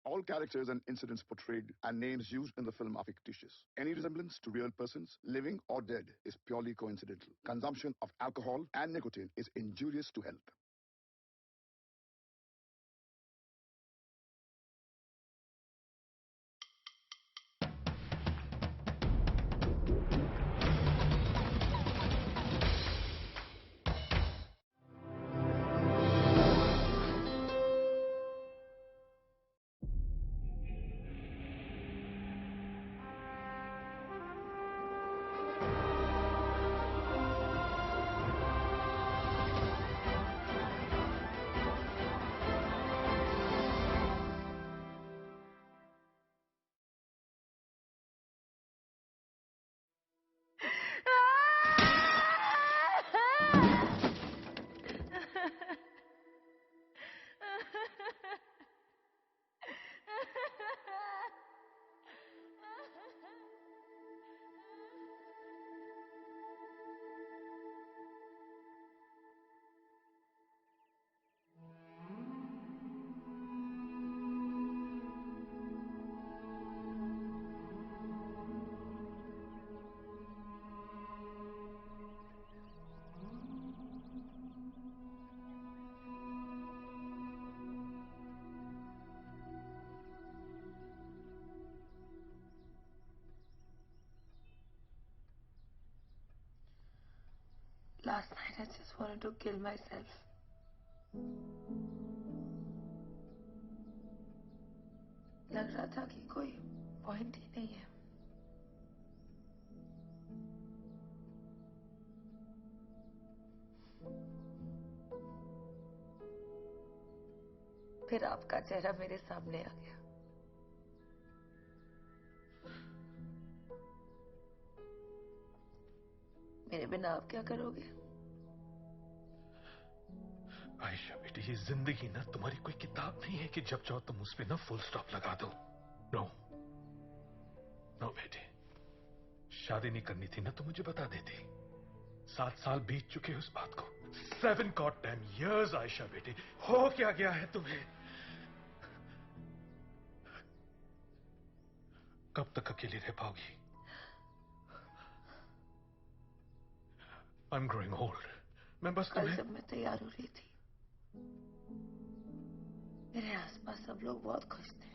All characters and incidents portrayed and names used in the film are fictitious. Any resemblance to real persons, living or dead, is purely coincidental. Consumption of alcohol and nicotine is injurious to health. Last night I just wanted to kill myself. लग रहा था कि कोई point ही नहीं है. फिर आपका चेहरा मेरे सामने आ गया. मेरे बिना आप क्या करोगे? आयशा बेटी, ये जिंदगी ना तुम्हारी कोई किताब नहीं है कि जब चाहो तुम उस पे ना फुल स्टॉप लगा दो. नो नो बेटी, शादी नहीं करनी थी ना तो मुझे बता देती. 7 साल बीत चुके हैं उस बात को. 7 गॉडडैम इयर्स आयशा बेटी. हो क्या गया है तुम्हें? कब तक अकेली रह पाओगी? I'm growing old. मैं बस कल जब मैं तैयार हो रही थी, मेरे आसपास सब लोग बहुत खुश थे.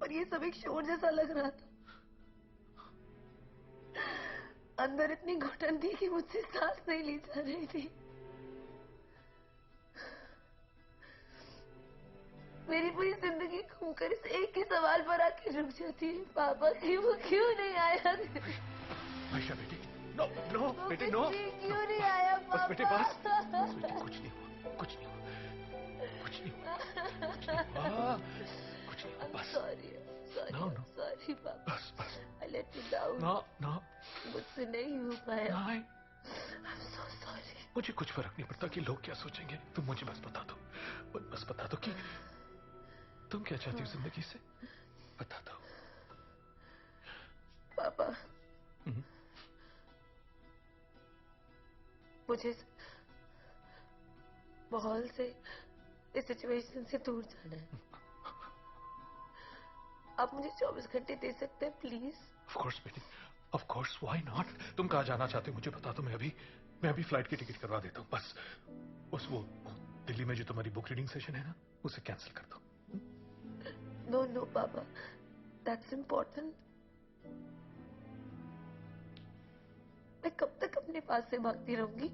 और ये सब एक शोर जैसा लग रहा था. अंदर इतनी घुटन थी कि मुझसे सांस नहीं ली जा रही थी. मेरी पूरी जिंदगी घूमकर इस एक ही सवाल पर आके रुक जाती है. पापा की वो क्यों नहीं आया? आयशा बेटी, नो नो बेटे, नो. क्यों नहीं आया पापा? बस बेटे बस. बस बेटे, कुछ नहीं हुआ, कुछ नहीं हुआ, कुछ नहीं हुआ, कुछ नहीं हुआ, कुछ नहीं हुआ. बस. sorry, no. sorry पापा. बस बस. I let you down. No. मुझसे नहीं हो पाया. नहीं. I'm so sorry. मुझे कुछ फर्क नहीं पड़ता कि लोग क्या सोचेंगे. तुम मुझे बस बता दो. बस बता दो कि तुम क्या चाहती हो जिंदगी से. बता दो. पापा, मुझे माहौल से, इस सिचुएशन से दूर जाना है. आप मुझे 24 घंटे दे सकते हैं प्लीज? ऑफ कोर्स बेटी, ऑफ कोर्स. Why not? तुम कहाँ जाना चाहते हो मुझे बता दो. मैं अभी फ्लाइट की टिकट करवा देता हूँ. बस उस वो दिल्ली में जो तुम्हारी बुक रीडिंग सेशन है ना, उसे कैंसिल कर दो. नो पापा, दैट्स इम्पोर्टेंट. मैं कब तक अपने पास से भागती रहूंगी?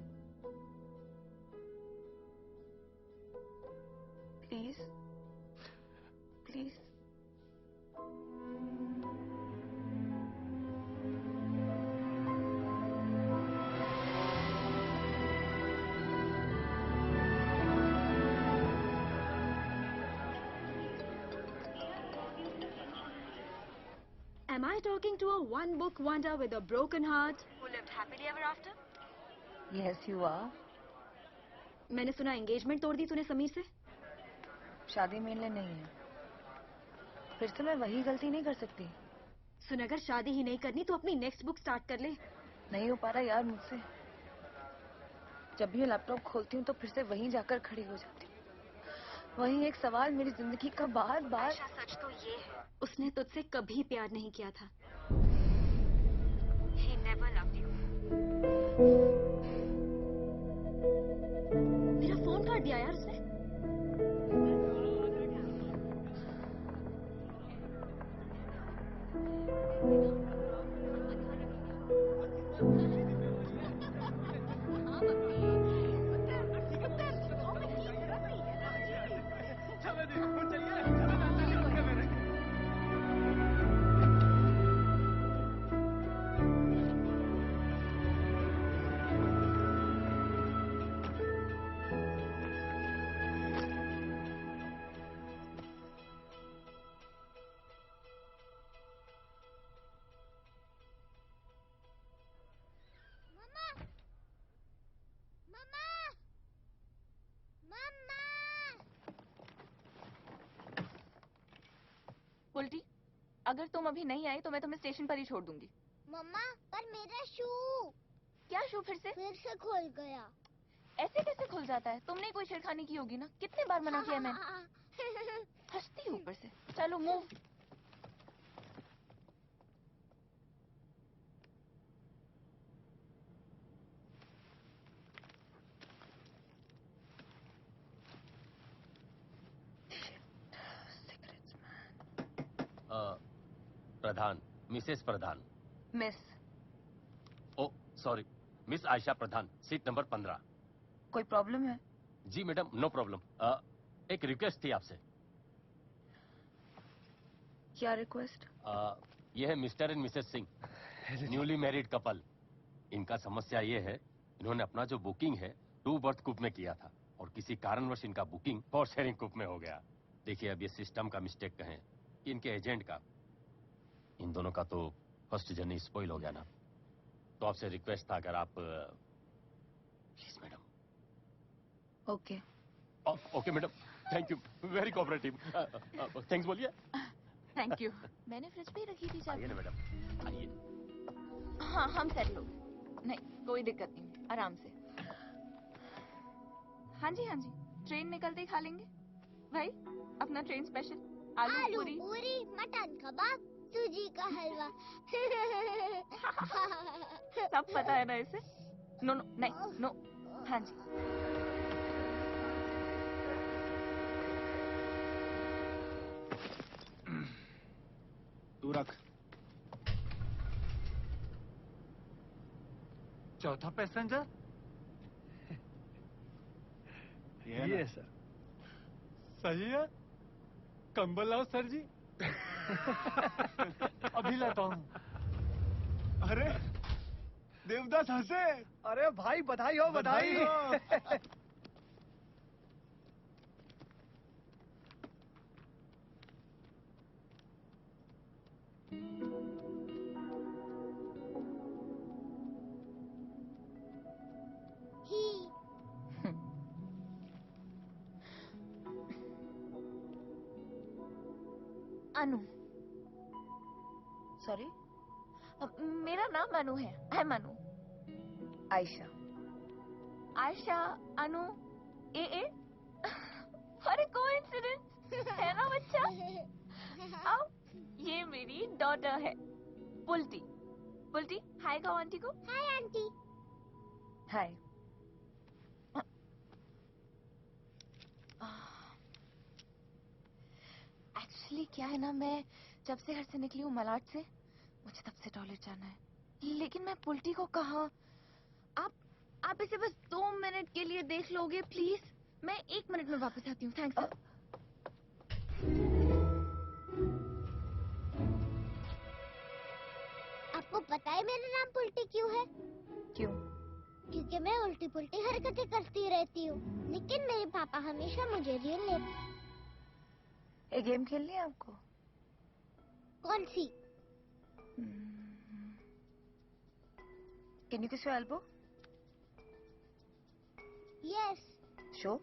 Please please. Am I talking to a one-book wonder with a broken heart who lived happily ever after? Yes, you are. मैंने सुना एंगेजमेंट तोड़ दी तूने समीर से. शादी मेरे लिए नहीं है. फिर से मैं वही गलती नहीं कर सकती. सुन, अगर शादी ही नहीं करनी तो अपनी नेक्स्ट बुक स्टार्ट कर ले. नहीं हो पा रहा यार मुझसे. जब भी मैं लैपटॉप खोलती हूँ तो फिर से वहीं जाकर खड़ी हो जाती हूँ। वहीं एक सवाल मेरी जिंदगी का बार बार। सच तो ये है, उसने तुझसे कभी प्यार नहीं किया था। He never loved you. मेरा फोन काट दिया यार उसने। उल्टी, अगर तुम अभी नहीं आई तो मैं तुम्हें स्टेशन पर ही छोड़ दूंगी। मम्मा, पर मेरा शू। क्या शू फिर से खुल गया। ऐसे कैसे खुल जाता है? तुमने कोई छेड़खानी की होगी ना। कितने बार मना किया मैंने। हंसती हूँ ऊपर से। चलो मूव। प्रधान, मिसेस प्रधान। मिस। ओ सॉरी, मिस आयशा प्रधान, सीट नंबर 15। कोई प्रॉब्लम है? जी मैडम, नो प्रॉब्लम। एक रिक्वेस्ट थी आपसे। क्या रिक्वेस्ट? ये है mister and Mrs Singh, newly married couple. इनका समस्या ये है, इन्होंने अपना जो बुकिंग है 2 बर्थ कूप में किया था और किसी कारणवश इनका बुकिंग 4 शेयरिंग कूप में हो गया। देखिए, अब ये सिस्टम का मिस्टेक कहें, इनके एजेंट का, इन दोनों का तो फर्स्ट जर्नी स्पॉइल हो गया ना। तो आपसे रिक्वेस्ट था, अगर आप please madam. Okay. Okay madam, thank you, very cooperative. Thanks बोलिए। Thank you. मैंने फ्रिज पे ही रखी थी चाबी। आइए ना मैडम, आइए। हाँ, हम सेटल हो गए। नहीं, कोई दिक्कत नहीं, आराम से। हाँ जी, ट्रेन निकलते ही खा लेंगे भाई, अपना ट्रेन स्पेशल। आलू पूरी, मटन कबाब, सूजी का हलवा। सब पता है ना इसे। नो नो, नहीं नो। हाँ जी। तू रख। चौथा पैसेंजर ये सर। सही है। कंबल लाओ सर जी। अभी लाता हूँ। अरे देवदास हंसे। अरे भाई, बधाई हो, बधाई हो। अनु। सॉरी, मेरा नाम अनु है। आई एम अनु। आयशा। आयशा, अनु, ए। अरे कोइंसिडेंस है ना बच्चा। अब ये मेरी डॉटर है पुल्टी। पुल्टी, हाय कहो आंटी को। Hi aunty. हाय। एक्चुअली क्या है ना, मैं जब से घर से निकली हूँ मलाड से, मुझे तब से टॉयलेट जाना है, लेकिन मैं पुल्टी को कहाँ। आप इसे बस 2 मिनट के लिए देख लोगे प्लीज? मैं 1 मिनट में वापस आती हूँ। थैंक्स। आपको पता है मेरा नाम पुल्टी क्यों है? क्यों? क्योंकि मैं उल्टी पुल्टी हरकतें करती रहती हूँ, लेकिन मेरे पापा हमेशा मुझे रियल लेते। एक गेम खेलनी है आपको? कौन सी? Can you kiss your elbow? Yes. Show.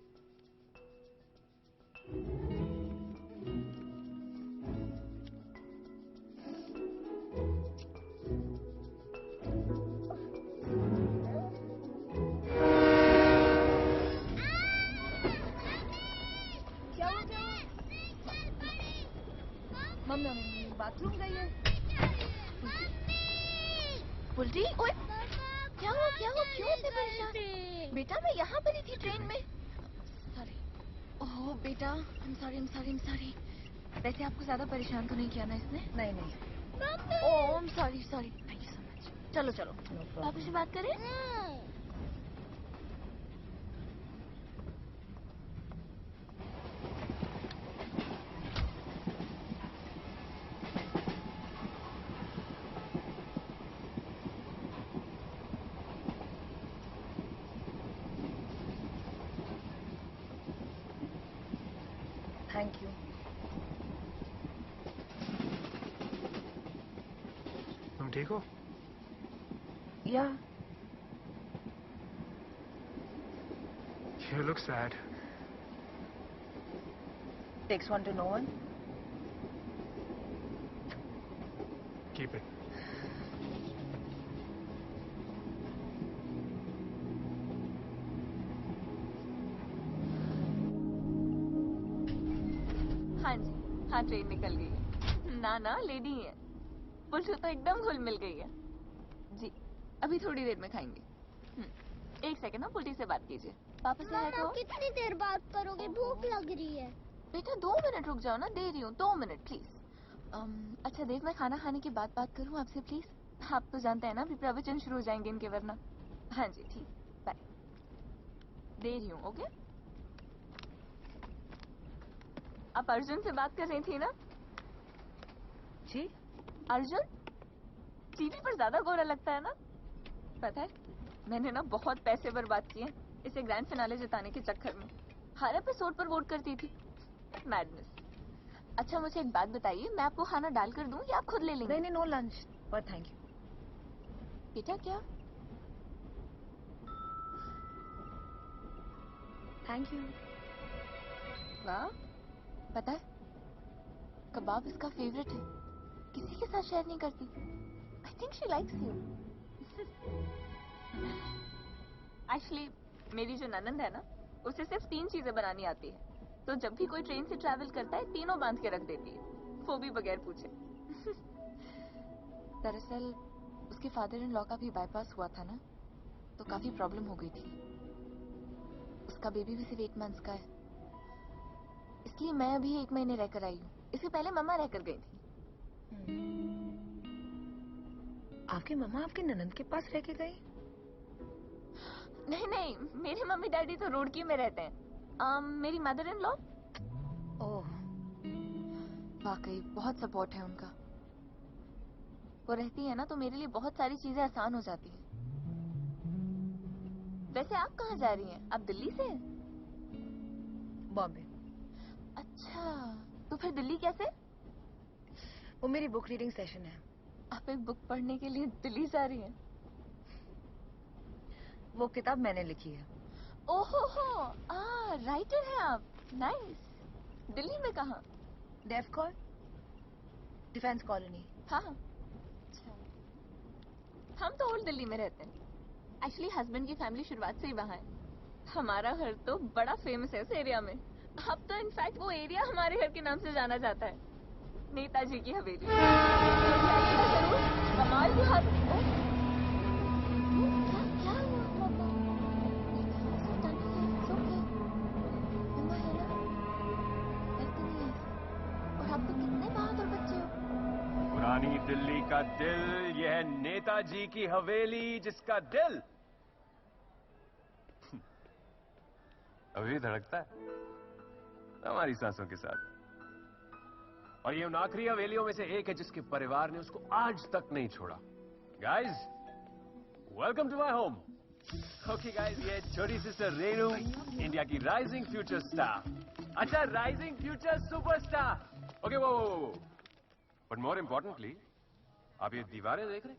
Bathroom गई है। बुल्टी, ओए क्या हुआ क्यों इतने परेशान? बेटा मैं यहाँ पर ही थी ट्रेन में। सॉरी। ओह बेटा, आई एम सॉरी। वैसे आपको ज्यादा परेशान तो नहीं किया ना इसने? नहीं। Oh I am sorry. Thank you so much. चलो पापा से बात करें। Thank you. तुम ठीक हो? या You look sad. Takes one to know one. Keep it. हाँ जी, हाँ ट्रेन निकल गई है। ना लेडी है। पुल्टू तो एकदम घुल मिल गई है। जी, अभी थोड़ी देर में खाएंगे। एक सेकंड ना, पुल्टी से बात कीजिए। पापा से है तो कितनी देर बात करोगे? भूख लग रही है। बेटा 2 मिनट रुक जाओ ना, दे रही हूँ 2 मिनट प्लीज। अच्छा देव, मैं खाना खाने की बात करूँ आपसे प्लीज? आप तो जानते हैं ना अभी प्रवचन शुरू हो जाएंगे इनके, वरना। हाँ जी ठीक, बाय। दे रही हूँ, ओके? आप अर्जुन से बात कर रही थी ना? जी? अर्जुन टीवी पर ज्यादा गोरा लगता है ना? पता है, मैंने ना बहुत पैसे बर्बाद किए इसे ग्रैंड फिनाले जिताने के चक्कर में। हर एपिसोड पर वोट करती थी। मैडनेस। अच्छा मुझे एक बात बताइए, मैं आपको खाना डाल कर दूं या आप खुद ले लेंगे? नहीं, नो लंच पर थैंक यू। बेटा क्या? Thank you. वाह, पता है कबाब इसका फेवरेट है, किसी के साथ शेयर नहीं करती। I think she likes you. Actually मेरी जो ननंद है ना, उसे सिर्फ 3 चीजें बनानी आती है, तो जब भी कोई ट्रेन से ट्रैवल करता है तीनों बांध के रख देती है, वो भी बगैर पूछे। दरअसल उसके फादर इन लॉ का भी बाईपास हुआ था ना, तो काफी प्रॉब्लम हो गई थी। उसका बेबी भी सिर्फ 8 मंथ्स का है, इसलिए मैं अभी 1 महीने रहकर आई हूँ। इससे पहले मम्मा रहकर गई थी। आपकी मम्मा आपकी ननंद के पास रह के गई? नहीं, मेरे मम्मी डैडी तो रुड़की में रहते हैं। मेरी मदर इन लॉ। ओह, वाकई बहुत सपोर्ट है उनका। वो रहती है ना तो मेरे लिए बहुत सारी चीजें आसान हो जाती हैं। वैसे आप कहाँ जा रही हैं? आप दिल्ली से? बॉम्बे। अच्छा, तो फिर दिल्ली कैसे? वो मेरी बुक रीडिंग सेशन है। आप एक बुक पढ़ने के लिए दिल्ली जा रही हैं? वो किताब मैंने लिखी है। ओहो हो, राइटर हैं आप। नाइस। दिल्ली में कहाँ? डेफ कॉल, डिफेंस कॉलोनी। हाँ। अच्छा, हम तो ओल्ड दिल्ली में रहते हैं। एक्चुअली हस्बैंड की फैमिली शुरुआत से ही वहाँ है। हमारा घर तो बड़ा फेमस है उस एरिया में। अब तो इनफैक्ट वो एरिया हमारे घर के नाम से जाना जाता है, नेताजी की हवेली। जरूर, कमाल की हाथ। क्या हुआ पापा? मम्मा है ना, डरती नहीं है। और आप तो कितने बहादुर बच्चे हो। पुरानी दिल्ली का दिल, यह है नेताजी की हवेली जिसका दिल अभी भी धड़कता है हमारी सांसों के साथ। और ये उन आखिरी हवेलियों में से एक है जिसके परिवार ने उसको आज तक नहीं छोड़ा। Guys, welcome to my home. Okay guys, ये छोटी सिस्टर रेनू, इंडिया की राइजिंग फ्यूचर स्टार। अच्छा, राइजिंग फ्यूचर सुपरस्टार। ओके वो बट मोर इंपॉर्टेंटली, आप ये दीवारें देख रहे?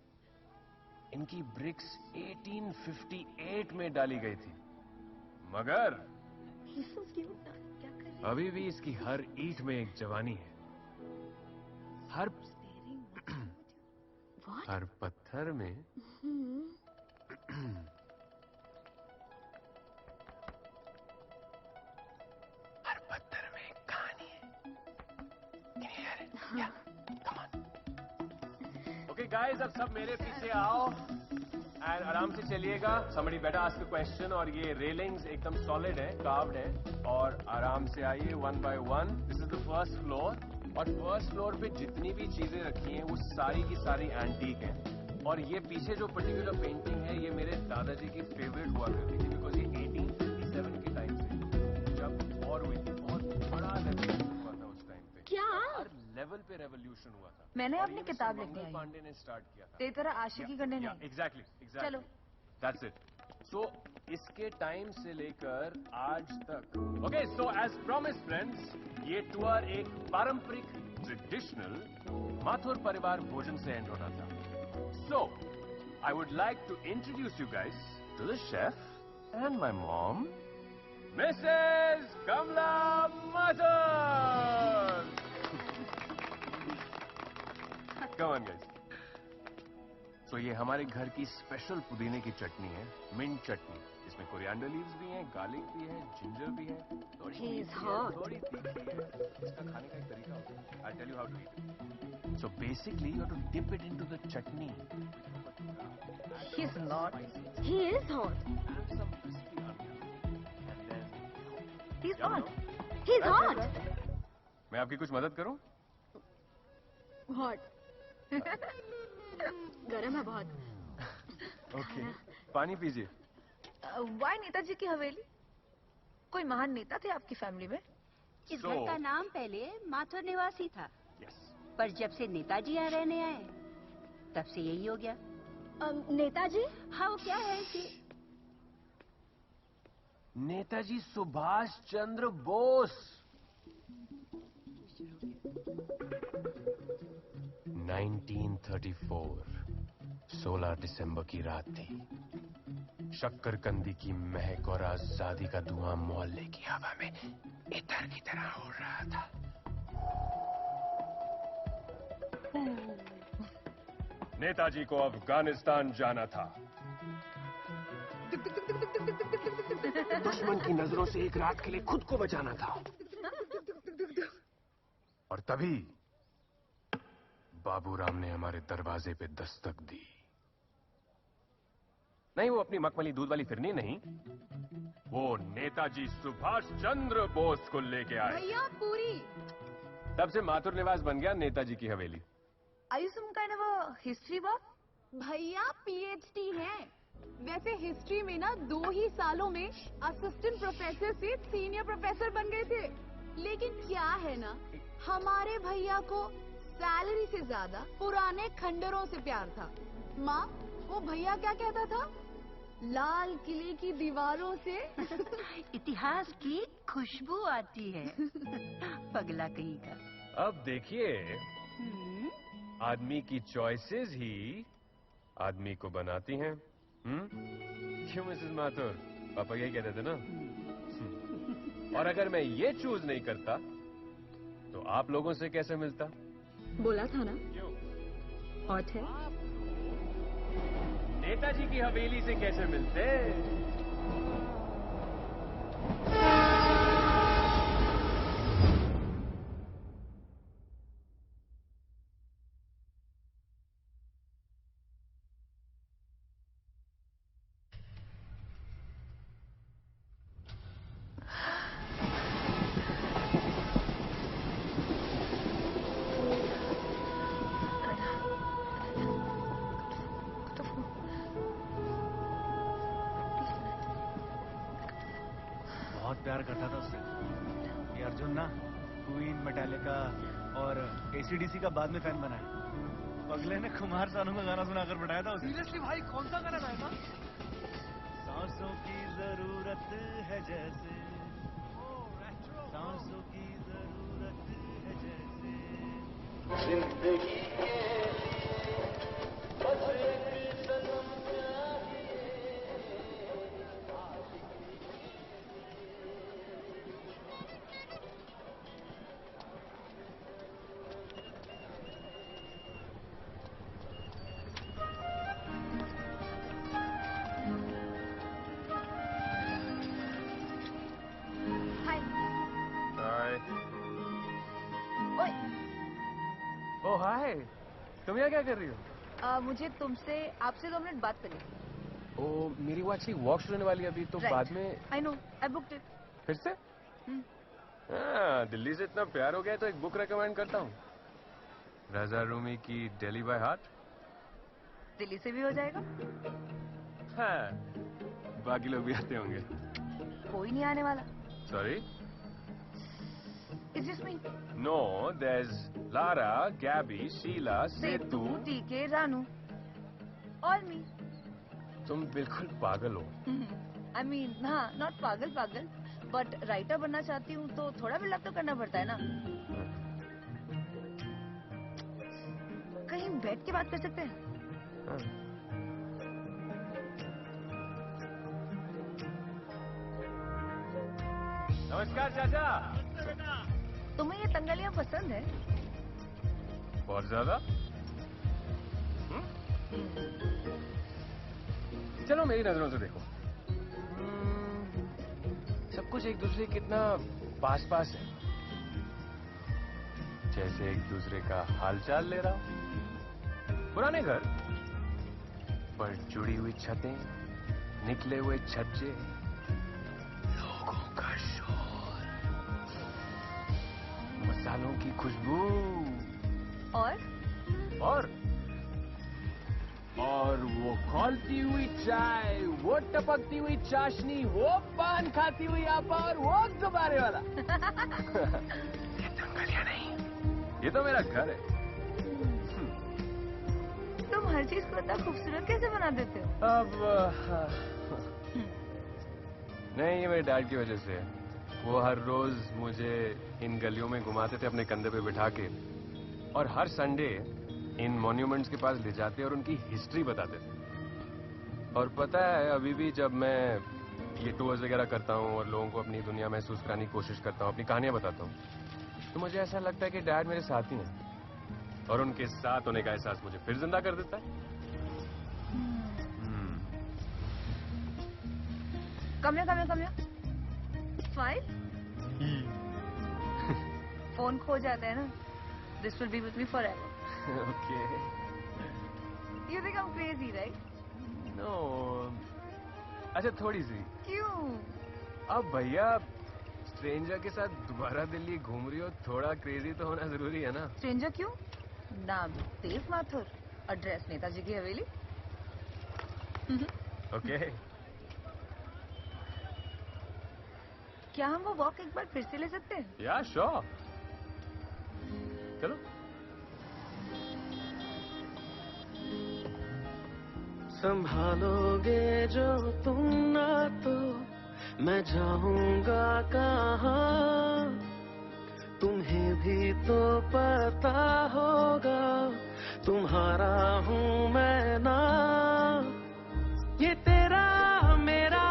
इनकी ब्रिक्स 1858 में डाली गई थी, मगर अभी भी इसकी हर ईंट में एक जवानी है। हर पत्थर में हर पत्थर में एक कहानी है। Can you hear it? Yeah, come on. Guys अब सब मेरे पीछे आओ एंड आराम से चलिएगा. somebody better ask a question. और ये रेलिंग्स एकदम सॉलिड है, कार्व्ड है. और आराम से आइए one by one. This is the first floor. और फर्स्ट फ्लोर पे जितनी भी चीजें रखी हैं वो सारी की सारी एंटीक हैं. और ये पीछे जो पर्टिकुलर पेंटिंग है ये मेरे दादाजी की फेवरेट हुआ करती थी, बिकॉज ये 1857 के टाइम से जब वॉर हुई थी, बहुत बड़ा रेवोल्यूशन हुआ था उस टाइम पे. क्या? हर लेवल पे रेवोल्यूशन हुआ था. मैंने और अपनी ये किताब मिस्टर लिखने मंगल आई. पांडे ने स्टार्ट किया था. तेरी तरह आशिकी करने नहीं. एग्जैक्टली चलो. That's it. सो इसके टाइम से लेकर आज तक. Okay, so as promise friends, ये टूर एक पारंपरिक ट्रेडिशनल माथुर परिवार भोजन से एंड होना था. So I would like to introduce you guys to the chef and my mom, Mrs Kamla Mathur. Come on guys. So ये हमारे घर की स्पेशल पुदीने की चटनी है, मिंट चटनी. इसमें कोरिएंडर लीव्स भी हैं, गार्लिक भी है, जिंजर भी है. थोड़ी He is मीठी है, hot. थोड़ी तीखी है. इसका खाने का एक तरीका होता है. I'll tell you how to eat it. So basically you have to dip it into the chutney. He's not. He is hot. Add some crispy onion. And then... He's Yum, hot. yum. He's hot. मैं आपकी कुछ मदद करूं? Hot. गरम है बहुत. Okay. पानी पीजिए. Why नेताजी की हवेली? कोई महान नेता थे आपकी फैमिली में? इस घर का नाम पहले माथुर निवासी था. Yes. पर जब से नेताजी यहाँ रहने आए तब से यही हो गया. नेताजी? हाँ, वो क्या है कि नेताजी सुभाष चंद्र बोस. 1934 16 दिसंबर की रात थी. शक्करकंदी की महक और आजादी का धुआं मोहल्ले की हवा में इतर की तरह उड़ रहा था. नेताजी को अफगानिस्तान जाना था. दुश्मन की नजरों से एक रात के लिए खुद को बचाना था. और तभी बाबूराम ने हमारे दरवाजे पे दस्तक दी. नहीं, वो अपनी मखमली दूध वाली फिरनी नहीं, वो नेताजी सुभाष चंद्र बोस को लेके आए. भैया पूरी. तब से माथुर निवास बन गया नेताजी की हवेली. Are you some kind of a history buff? भैया PhD हैं. वैसे हिस्ट्री में ना 2 ही सालों में असिस्टेंट प्रोफेसर से सीनियर प्रोफेसर बन गए थे. लेकिन क्या है ना, हमारे भैया को सैलरी से ज्यादा पुराने खंडरों से प्यार था. माँ, वो भैया क्या कहता था? लाल किले की दीवारों से इतिहास की खुशबू आती है. पगला कहीं का. अब देखिए, आदमी की चॉइसेस ही आदमी को बनाती हैं. क्यों मिसेस माथुर? पापा यही कहते थे ना. और अगर मैं ये चूज नहीं करता तो आप लोगों से कैसे मिलता? बोला था ना. क्यों? हॉट है. नेताजी की हवेली से कैसे मिलते? बहुत प्यार करता था उससे. ये अर्जुन ना क्वीन, मेटालिका और ACDC का बाद में फैन बना है. अगले ने कुमार सानू का गाना सुनाकर बैठाया था उसे. सीरियसली भाई, कौन सा गाना गाया था? सांसों की जरूरत है जैसे, सांसों की जरूरत है जैसे, जिंदगी के बस एक सनम ओह हाय, तुम यहाँ क्या कर रही हो? मुझे तुमसे आपसे 2 मिनट बात करनी थी। ओ, मेरी वो एक्चुअली वॉक शुरू होने वाली है अभी, तो बाद में। I know, I booked it. फिर से? दिल्ली से इतना प्यार हो गया तो एक बुक रेकमेंड करता हूँ, रजा रूमी की दिल्ली बाय हार्ट। दिल्ली से भी हो जाएगा। हाँ, बाकी लोग भी आते होंगे। कोई नहीं आने वाला। Sorry, it's just me. No, there's Lara, Gabby, Sheela, Setu, TK, Ranu, all मी। तुम बिल्कुल पागल हो। आई मीन, हाँ, नॉट पागल पागल, बट राइटर बनना चाहती हूँ तो थोड़ा बिल्डअप तो करना पड़ता है ना। कहीं बैठ के बात कर सकते हैं? नमस्कार चाचा। तुम्हें ये तंगलियां पसंद है? बहुत ज्यादा। चलो मेरी नजरों से देखो, सब कुछ एक दूसरे के कितना पास पास है, जैसे एक दूसरे का हालचाल ले रहा हो। पुराने घर पर जुड़ी हुई छतें, निकले हुए छज्जे, लोगों का शोर, मसालों की खुशबू और वो खौलती हुई चाय, वो टपकती हुई चाशनी, वो पान खाती हुई आपा और वो गुब्बारे वाला। ये तंगलियां नहीं, ये तो मेरा घर है। तुम हर चीज को इतना खूबसूरत कैसे बना देते हो? अब नहीं, ये मेरे डैड की वजह से। वो हर रोज मुझे इन गलियों में घुमाते थे अपने कंधे पे बिठा के, और हर संडे इन मॉन्यूमेंट्स के पास ले जाते और उनकी हिस्ट्री बताते थे। और पता है, अभी भी जब मैं ये टूर्स वगैरह करता हूँ और लोगों को अपनी दुनिया महसूस कराने की कोशिश करता हूँ, अपनी कहानियां बताता हूँ, तो मुझे ऐसा लगता है कि डैड मेरे साथ ही हैं और उनके साथ होने का एहसास मुझे फिर जिंदा कर देता है। कम फाइल फोन खो जाता है ना। This will be with me forever. Okay. You think I'm crazy, right? No. अच्छा, थोड़ी सी। क्यों? अब भैया स्ट्रेंजर के साथ दोबारा दिल्ली घूम रही हो, थोड़ा क्रेजी तो होना जरूरी है ना। स्ट्रेंजर क्यों? नाम देव माथुर, एड्रेस नेताजी की हवेली। ओके। क्या हम वो वॉक एक बार फिर से ले सकते हैं? या श्योर, चलो। संभालोगे जो तुम ना तो मैं जाऊंगा कहाँ, तुम्हें भी तो पता होगा तुम्हारा हूँ मैं ना। ये तेरा मेरा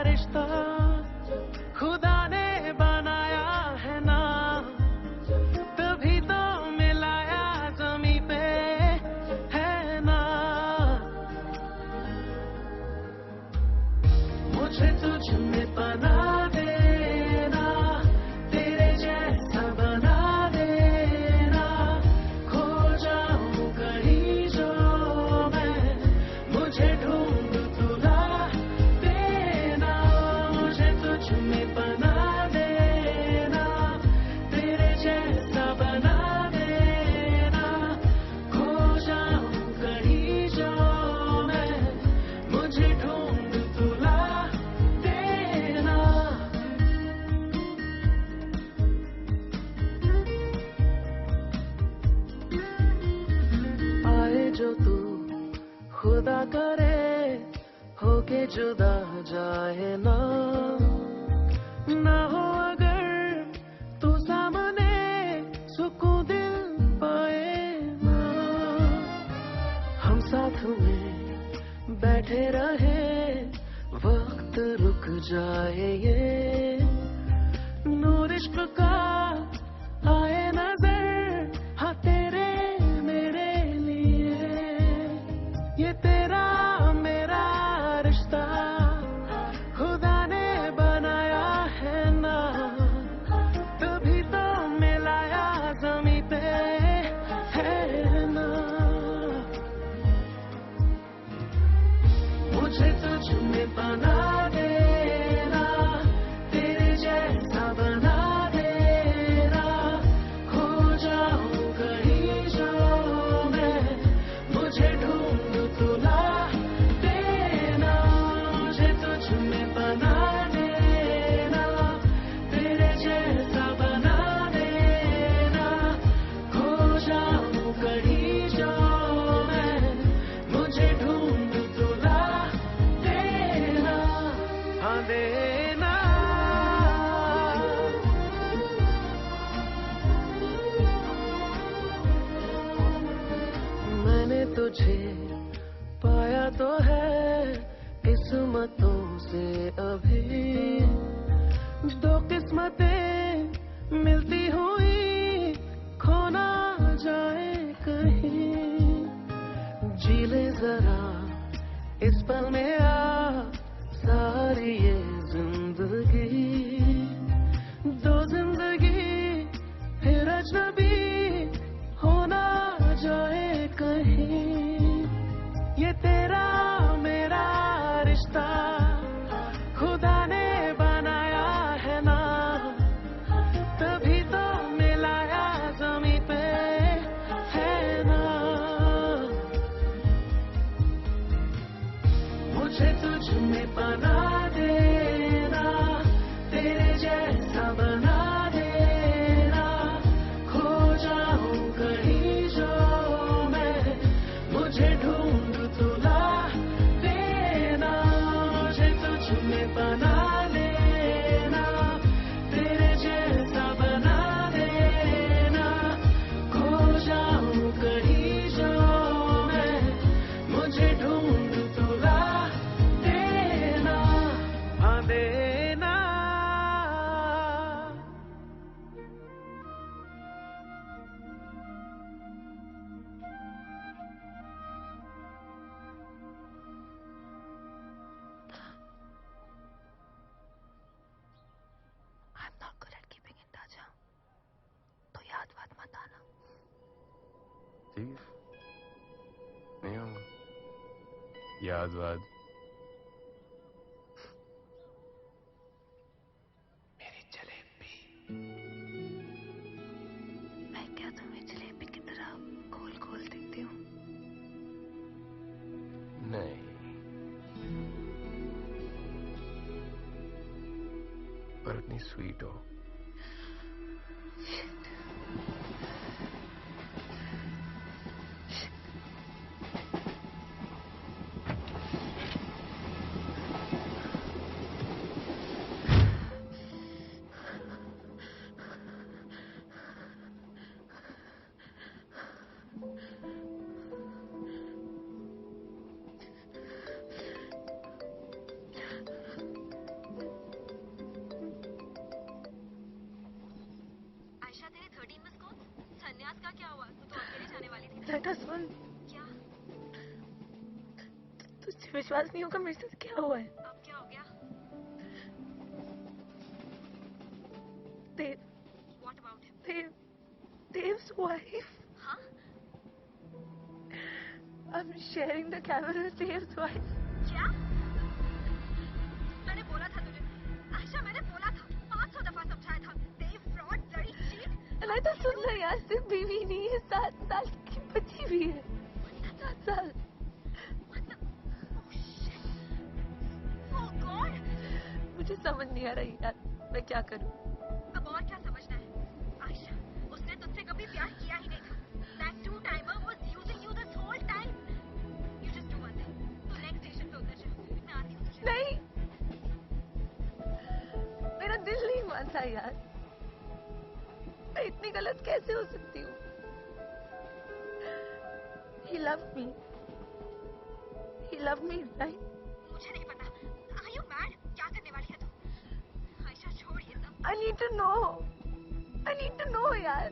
रिश्ता खुदा ने बनाया है ना, तभी तो मिलाया जमी पे है ना। मुझे तुझ में बना देना, तेरे जैसा बना देना, खो जाऊं कहीं जो मैं, मुझे ढूंढ तुला देना। मुझे तुझ में बना देना, तेरे जैसा बना देना, खो जाऊं कहीं जो मैं, मुझे ढूंढ तुला देना। आए जो तू खुदा करे, होके जुदा जाए ना, ना हो अगर तू सामने सुकून दिल पाए ना। हम साथ में बैठे रहे, वक्त रुक जाए ये, नूर इश्क का आए नजर, हाँ तेरे मेरे लिए। ये तेरा मेरा रिश्ता खुदा ने बनाया है ना, तभी तो मिलाया जमी पे है ना। तुझ में बना देना, तेरे जैसा बना देना, खो जाऊं कहीं जो मैं, मुझे ढूंढ तुला देना, मुझे तुझ में बना देना, तेरे जैसा बना देना, खो जाऊं कहीं जो मैं, मुझे ढूंढ तुला देना, हाँ देना। मैंने तुझे पाया तो है किस्मतों से अभी, दो किस्मतें मिलती हुई खो ना जाए कहीं, जी ले जरा इस पल में आ सारी ये जिंदगी, दो जिंदगी फिर अजनबी हो ना जाए कहीं, ये तेरा मेरा रिश्ता खुदा ने बनाया है ना, तभी तो मिलाया ज़मीं पे है ना, मुझे तुझ में बना देना, तेरे जैसा बना देना, खो जाऊं कहीं जो मैं, मुझे ढूंढ तुला देना, मुझे तुझ में बना देना, तेरे जैसा बना देना, खो जाऊं कहीं जो मैं, मुझे ढूंढ तुला देना, हाँ देना। I'm not good at keeping in touch. तो याद बात मत आना। ठीक नहीं होगा याद वाद। मेरी जलेबी। मैं क्या तुम्हें जलेबी की तरह गोल गोल दिखती हूँ? नहीं, पर इतनी स्वीट हो। आयशा, तेरे 13 मिस कॉल, संन्यास का क्या हुआ? तू तो अकेले जाने वाली थी। बेटा सुन, क्या? तुझे विश्वास नहीं होगा मेरे साथ क्या हुआ है। अब क्या हो गया? देव, What about him? Dev's wife. हाँ? I'm sharing the camera with Dev's wife. क्या? मैंने बोला था तुझे, आयशा, मैंने बोला था, 500 दफा समझाया था, देव फ्रॉड, ब्लडी चीट। नहीं तो सुन ना यार, सिर्फ बीवी नहीं है, 7 साल की बच्ची भी है। 7 साल। Oh God! मुझे समझ नहीं आ रही यार, मैं क्या करूं? अब और क्या समझना है? आयशा, उसने तुझसे कभी प्यार किया ही नहीं था। That two-timer was using you this whole time. You just do one thing. तो next station पे उतर जा। मैं आती हूँ तुझे। नहीं, मेरा दिल नहीं मानता यार। मैं इतनी गलत कैसे हो सकती हूँ? He loved me. He loved me, right? मुझे नहीं पता। Are you mad? क्या करने वाली है तू? आयशा, छोड़ ये सब। I need to know. I need to know यार।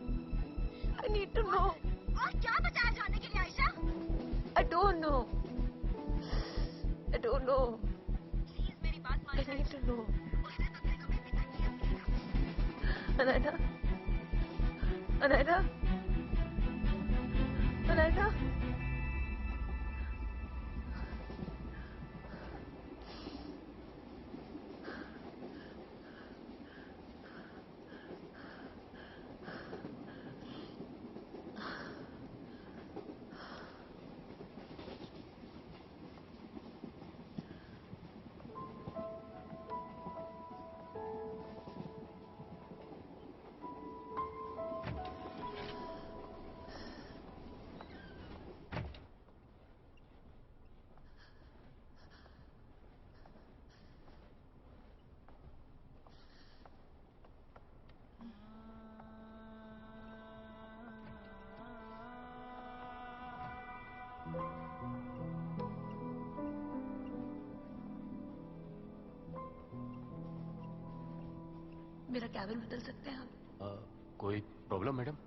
I need to know. और क्या बचा है जानने के लिए, Ayesha? I don't know. I don't know. Please मेरी बात मान। I need to know. उसने तुझसे कभी पिता किया था? Anaita? Anaita? Anaita? मेरा कैबिन बदल सकते हैं आप? कोई problem madam?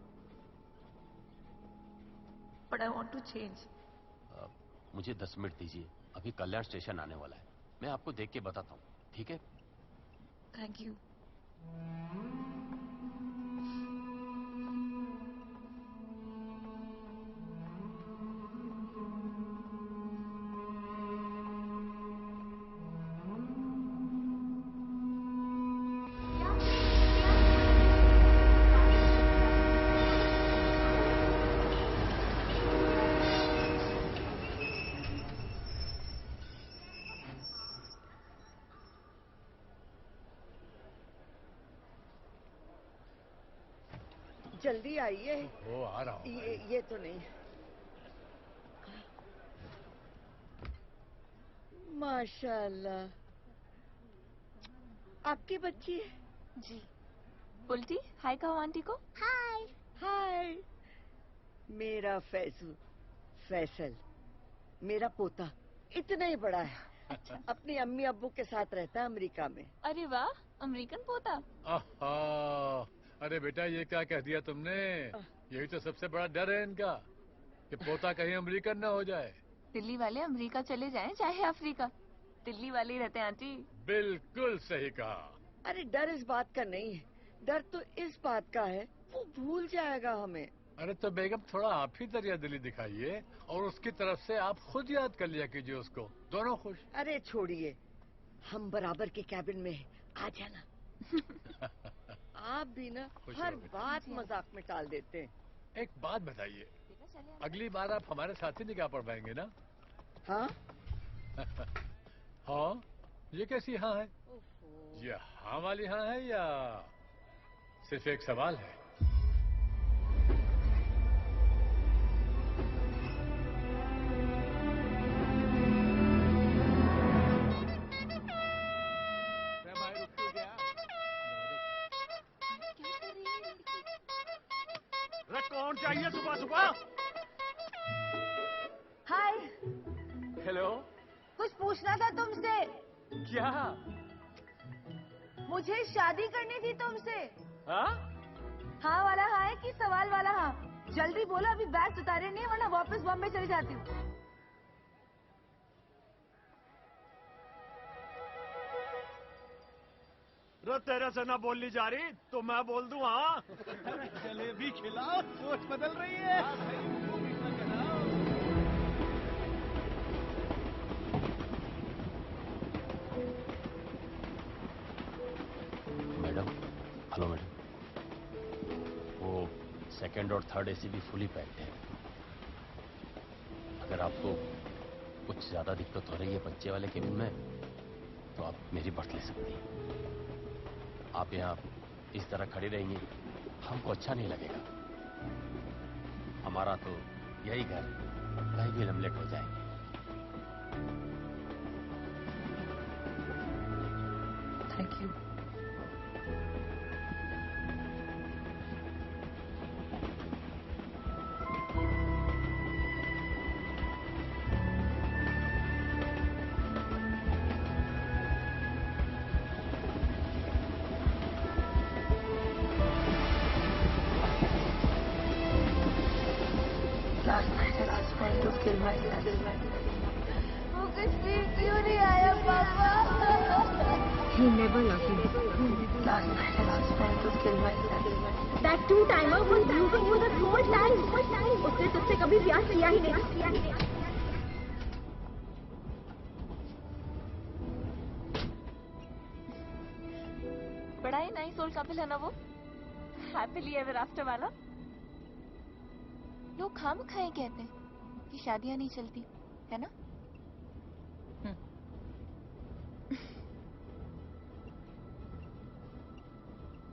But I want to change. मुझे 10 मिनट दीजिए, अभी कल्याण स्टेशन आने वाला है, मैं आपको देख के बताता हूँ, ठीक है? Thank you. जल्दी आइए। वो आ रहा हूँ। ये तो नहीं। माशाल्लाह, आपकी बच्ची है? जी। उल्टी हाय कहो आंटी को। हाय हाय। मेरा फैसल मेरा पोता इतना ही बड़ा है। अच्छा। अपनी अम्मी अब्बू के साथ रहता है अमेरिका में। अरे वाह, अमेरिकन पोता। अरे बेटा, ये क्या कह दिया तुमने? यही तो सबसे बड़ा डर है इनका, कि पोता कहीं अमेरिकन ना हो जाए। दिल्ली वाले अमेरिका चले जाएं चाहे अफ्रीका, दिल्ली वाले ही रहते हैं आंटी। बिल्कुल सही कहा। अरे डर इस बात का नहीं है, डर तो इस बात का है वो भूल जाएगा हमें। अरे तो बेगम, थोड़ा आप ही दरिया दिली दिखाइए और उसकी तरफ से आप खुद याद कर लिया कीजिए उसको, दोनों खुश। अरे छोड़िए, हम बराबर के कैबिन में हैं, आ जाना। आप भी ना हर बात मजाक में टाल देते हैं। एक बात बताइए, अगली बार आप हमारे साथ ही निकाह पढ़वाएंगे ना? हाँ। हाँ, ये कैसी हाँ है? ये हाँ वाली हाँ है या सिर्फ एक सवाल है? कौन चाहिए सुबह सुबह? हाय। हेलो। कुछ पूछना था तुमसे। क्या? मुझे शादी करनी थी तुमसे। हाँ? हाँ वाला हाँ है कि सवाल वाला हाँ? जल्दी बोलो, अभी बैग उतारे नहीं वरना वापस बॉम्बे चली जाती हूँ। तेरे से ना बोलनी जा रही तो मैं बोल दूं। हाँ। जलेबी खिलाओ, सोच बदल रही है। मैडम, हेलो मैडम, वो सेकंड और थर्ड एसी भी फुली पैक्ड है। अगर आपको कुछ ज्यादा दिक्कत हो रही है बच्चे वाले केबिन में तो आप मेरी बर्थ ले सकती हैं। आप यहाँ इस तरह खड़ी रहेंगी, हमको अच्छा नहीं लगेगा। हमारा तो यही घर, कहीं भी हम लेट हो जाएंगे। Thank you. वो कश्मीर क्यों नहीं आया पापा? He never loved me. Last night I was trying to kill myself. That two-timer was using you the whole time. उसने तुझसे कभी प्यार किया ही नहीं। बड़ा ही नाइस सोल कपल है ना वो, हैप्पीली एवर आफ्टर वाला। लोग खामखाए कहते हैं कि शादियां नहीं चलती, है ना?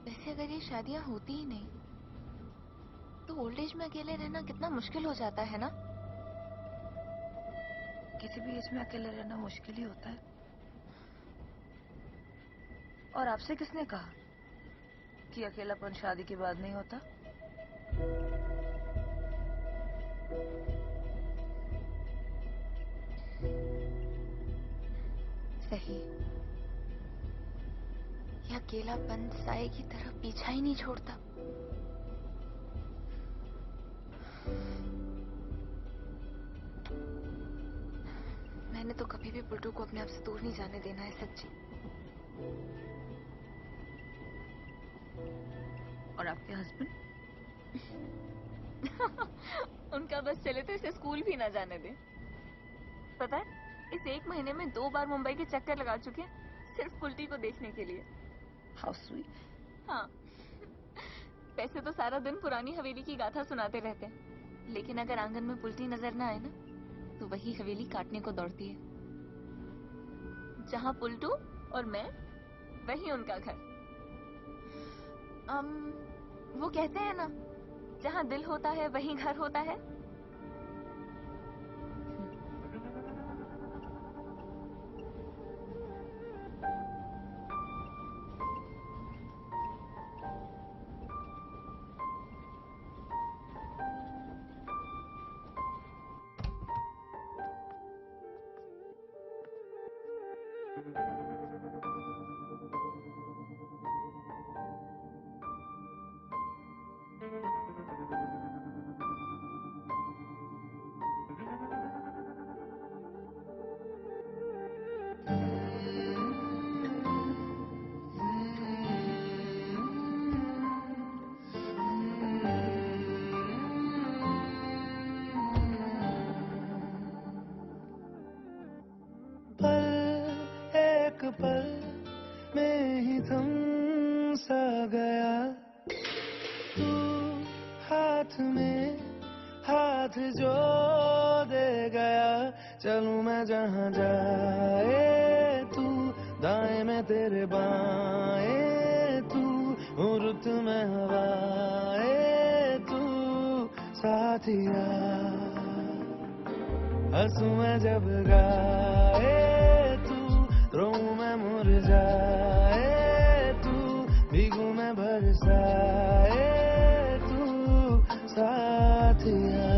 वैसे अगर ये शादियां होती ही नहीं तो ओल्ड एज में अकेले रहना कितना मुश्किल हो जाता है ना? किसी भी एज में अकेले रहना मुश्किल ही होता है। और आपसे किसने कहा कि अकेलापन शादी के बाद नहीं होता? सही। यह अकेलापन साए की तरह पीछा ही नहीं छोड़ता। मैंने तो कभी भी पुल्टू को अपने आप से दूर नहीं जाने देना है, सच्ची। और आपके हस्बैंड? उनका बस चले तो इसे स्कूल भी ना जाने दे। पता है, इस 1 महीने में 2 बार मुंबई के चक्कर लगा चुके हैं, सिर्फ पुल्टी को देखने के लिए। How sweet. हाँ, वैसे तो सारा दिन पुरानी हवेली की गाथा सुनाते रहते हैं, लेकिन अगर आंगन में पुल्टी नजर ना आए ना, तो वही हवेली काटने को दौड़ती है। जहाँ पुल्टू और मैं, वही उनका घर। वो कहते हैं ना, जहाँ दिल होता है वहीं घर होता है। पल में ही थम सा गया तू, हाथ में हाथ जो दे गया। चलूं मैं जहां जाए तू, दाएं में तेरे बाएं तू, रुत में हवाएं तू साथिया। हंसू मैं जब गाए तू, रोऊं मैं मुरझाए तू, भीगू मैं बरसाए तू साथिया।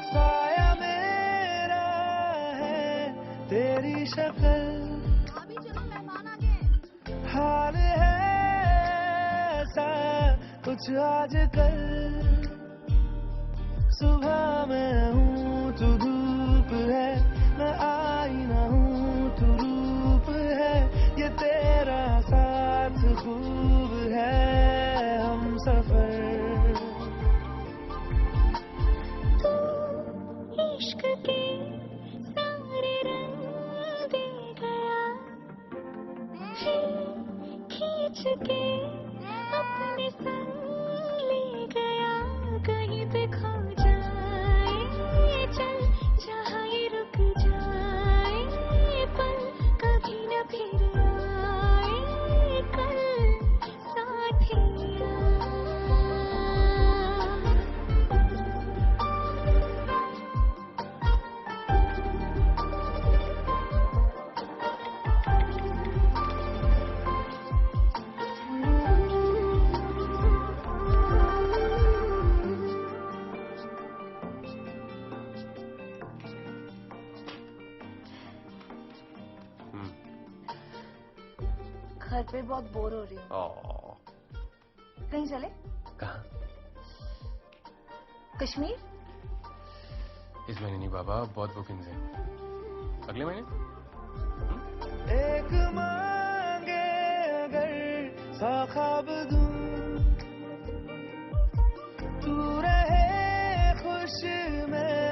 साया मेरा है तेरी शक्ल, अभी चलो मेहमान आ गए। हाल है ऐसा कुछ आजकल। सुबह मैं हूँ तू धूप है, मैं आईना हूँ तू रूप है। ये तेरा साथ खूब है हम सफर। इश्क के सारे रंग दे गया, खींच के अपने संग ले गया। कहीं पे खो जाए चल, जहाँ ये रुक जाए पल, कभी न फिर आए कल साथिया। घर पे बहुत बोर हो रही हूँ। कहीं चले? कहाँ? कश्मीर? इस महीने नहीं बाबा, बहुत बुकिंग्स हैं। अगले महीने? एक मांगे अगर 100 ख्वाब दूं, तू रहे खुश मैं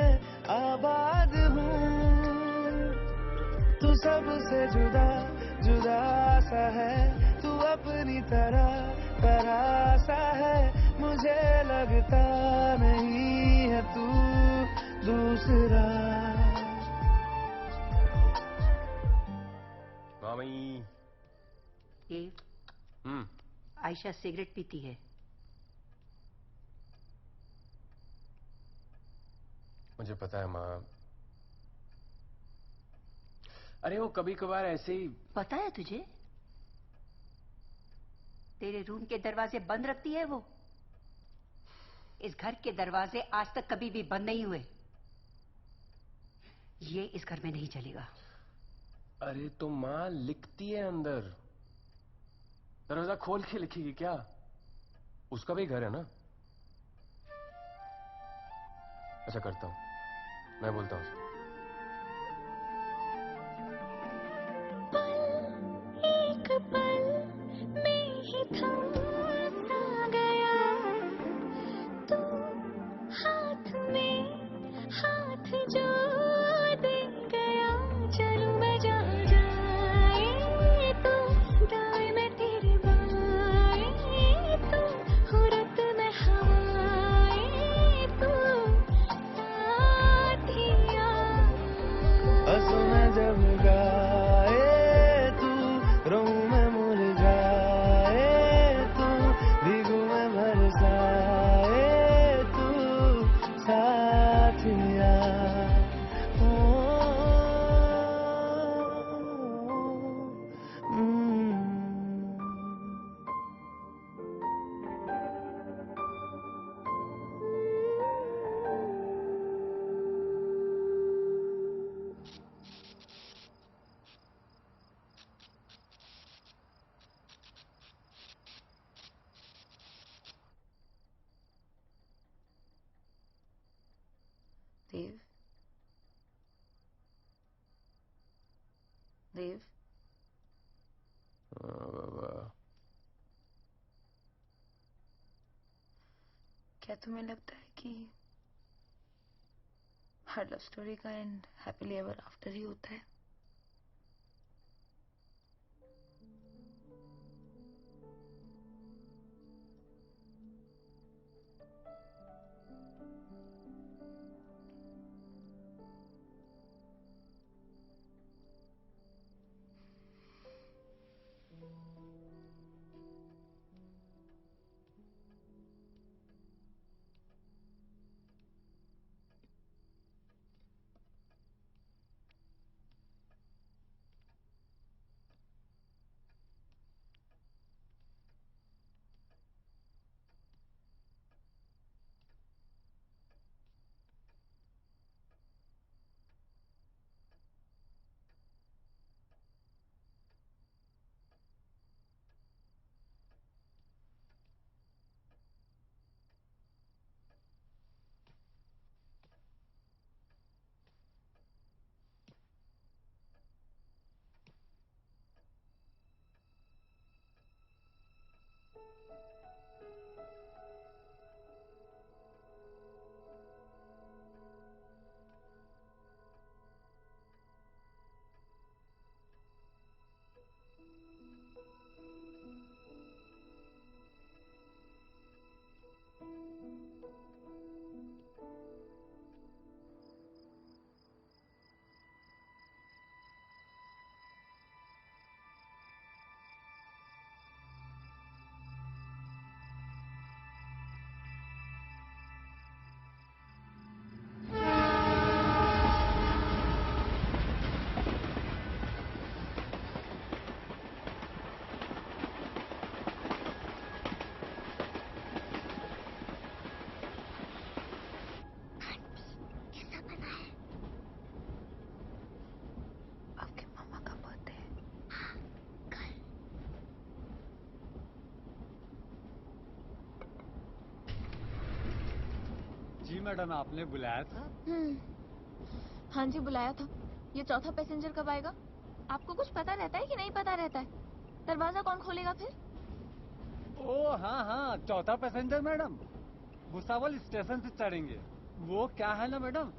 आबाद हूँ। तू सबसे जुदा जुदा सा है, तू अपनी तरह सा है। मुझे लगता नहीं है तू दूसरा। मामी। ये आयशा सिगरेट पीती है। मुझे पता है माँ। अरे वो कभी कभार ऐसे ही। पता है तुझे? तेरे रूम के दरवाजे बंद रखती है वो। इस घर के दरवाजे आज तक कभी भी बंद नहीं हुए। ये इस घर में नहीं चलेगा। अरे तो माँ लिखती है अंदर, दरवाजा खोल के लिखेगी क्या? उसका भी घर है ना। अच्छा करता हूं, मैं बोलता हूँ। एक पल में ही थम सा गया तू, हाथ में हाथ जो दे गया। चलूं मैं जहाँ जाए तो, दाएं में तेरे बाएं तो, हो रुत में हवाएं तो, साथिया। हंसू मैं जब गाए तू, रोऊं मैं मुरझाए तू, भीगू मैं बरसाए तू, साथिया। देव, देव, बाबा क्या तुम्हें लगता है कि हर लव स्टोरी का and happily ever after he होता है? जी मैडम, आपने बुलाया था? हाँ जी बुलाया था। ये चौथा पैसेंजर कब आएगा? आपको कुछ पता रहता है कि नहीं पता रहता है? दरवाजा कौन खोलेगा फिर? ओ हाँ हाँ, चौथा पैसेंजर मैडम भुसावल स्टेशन से चढ़ेंगे। वो क्या है ना मैडम,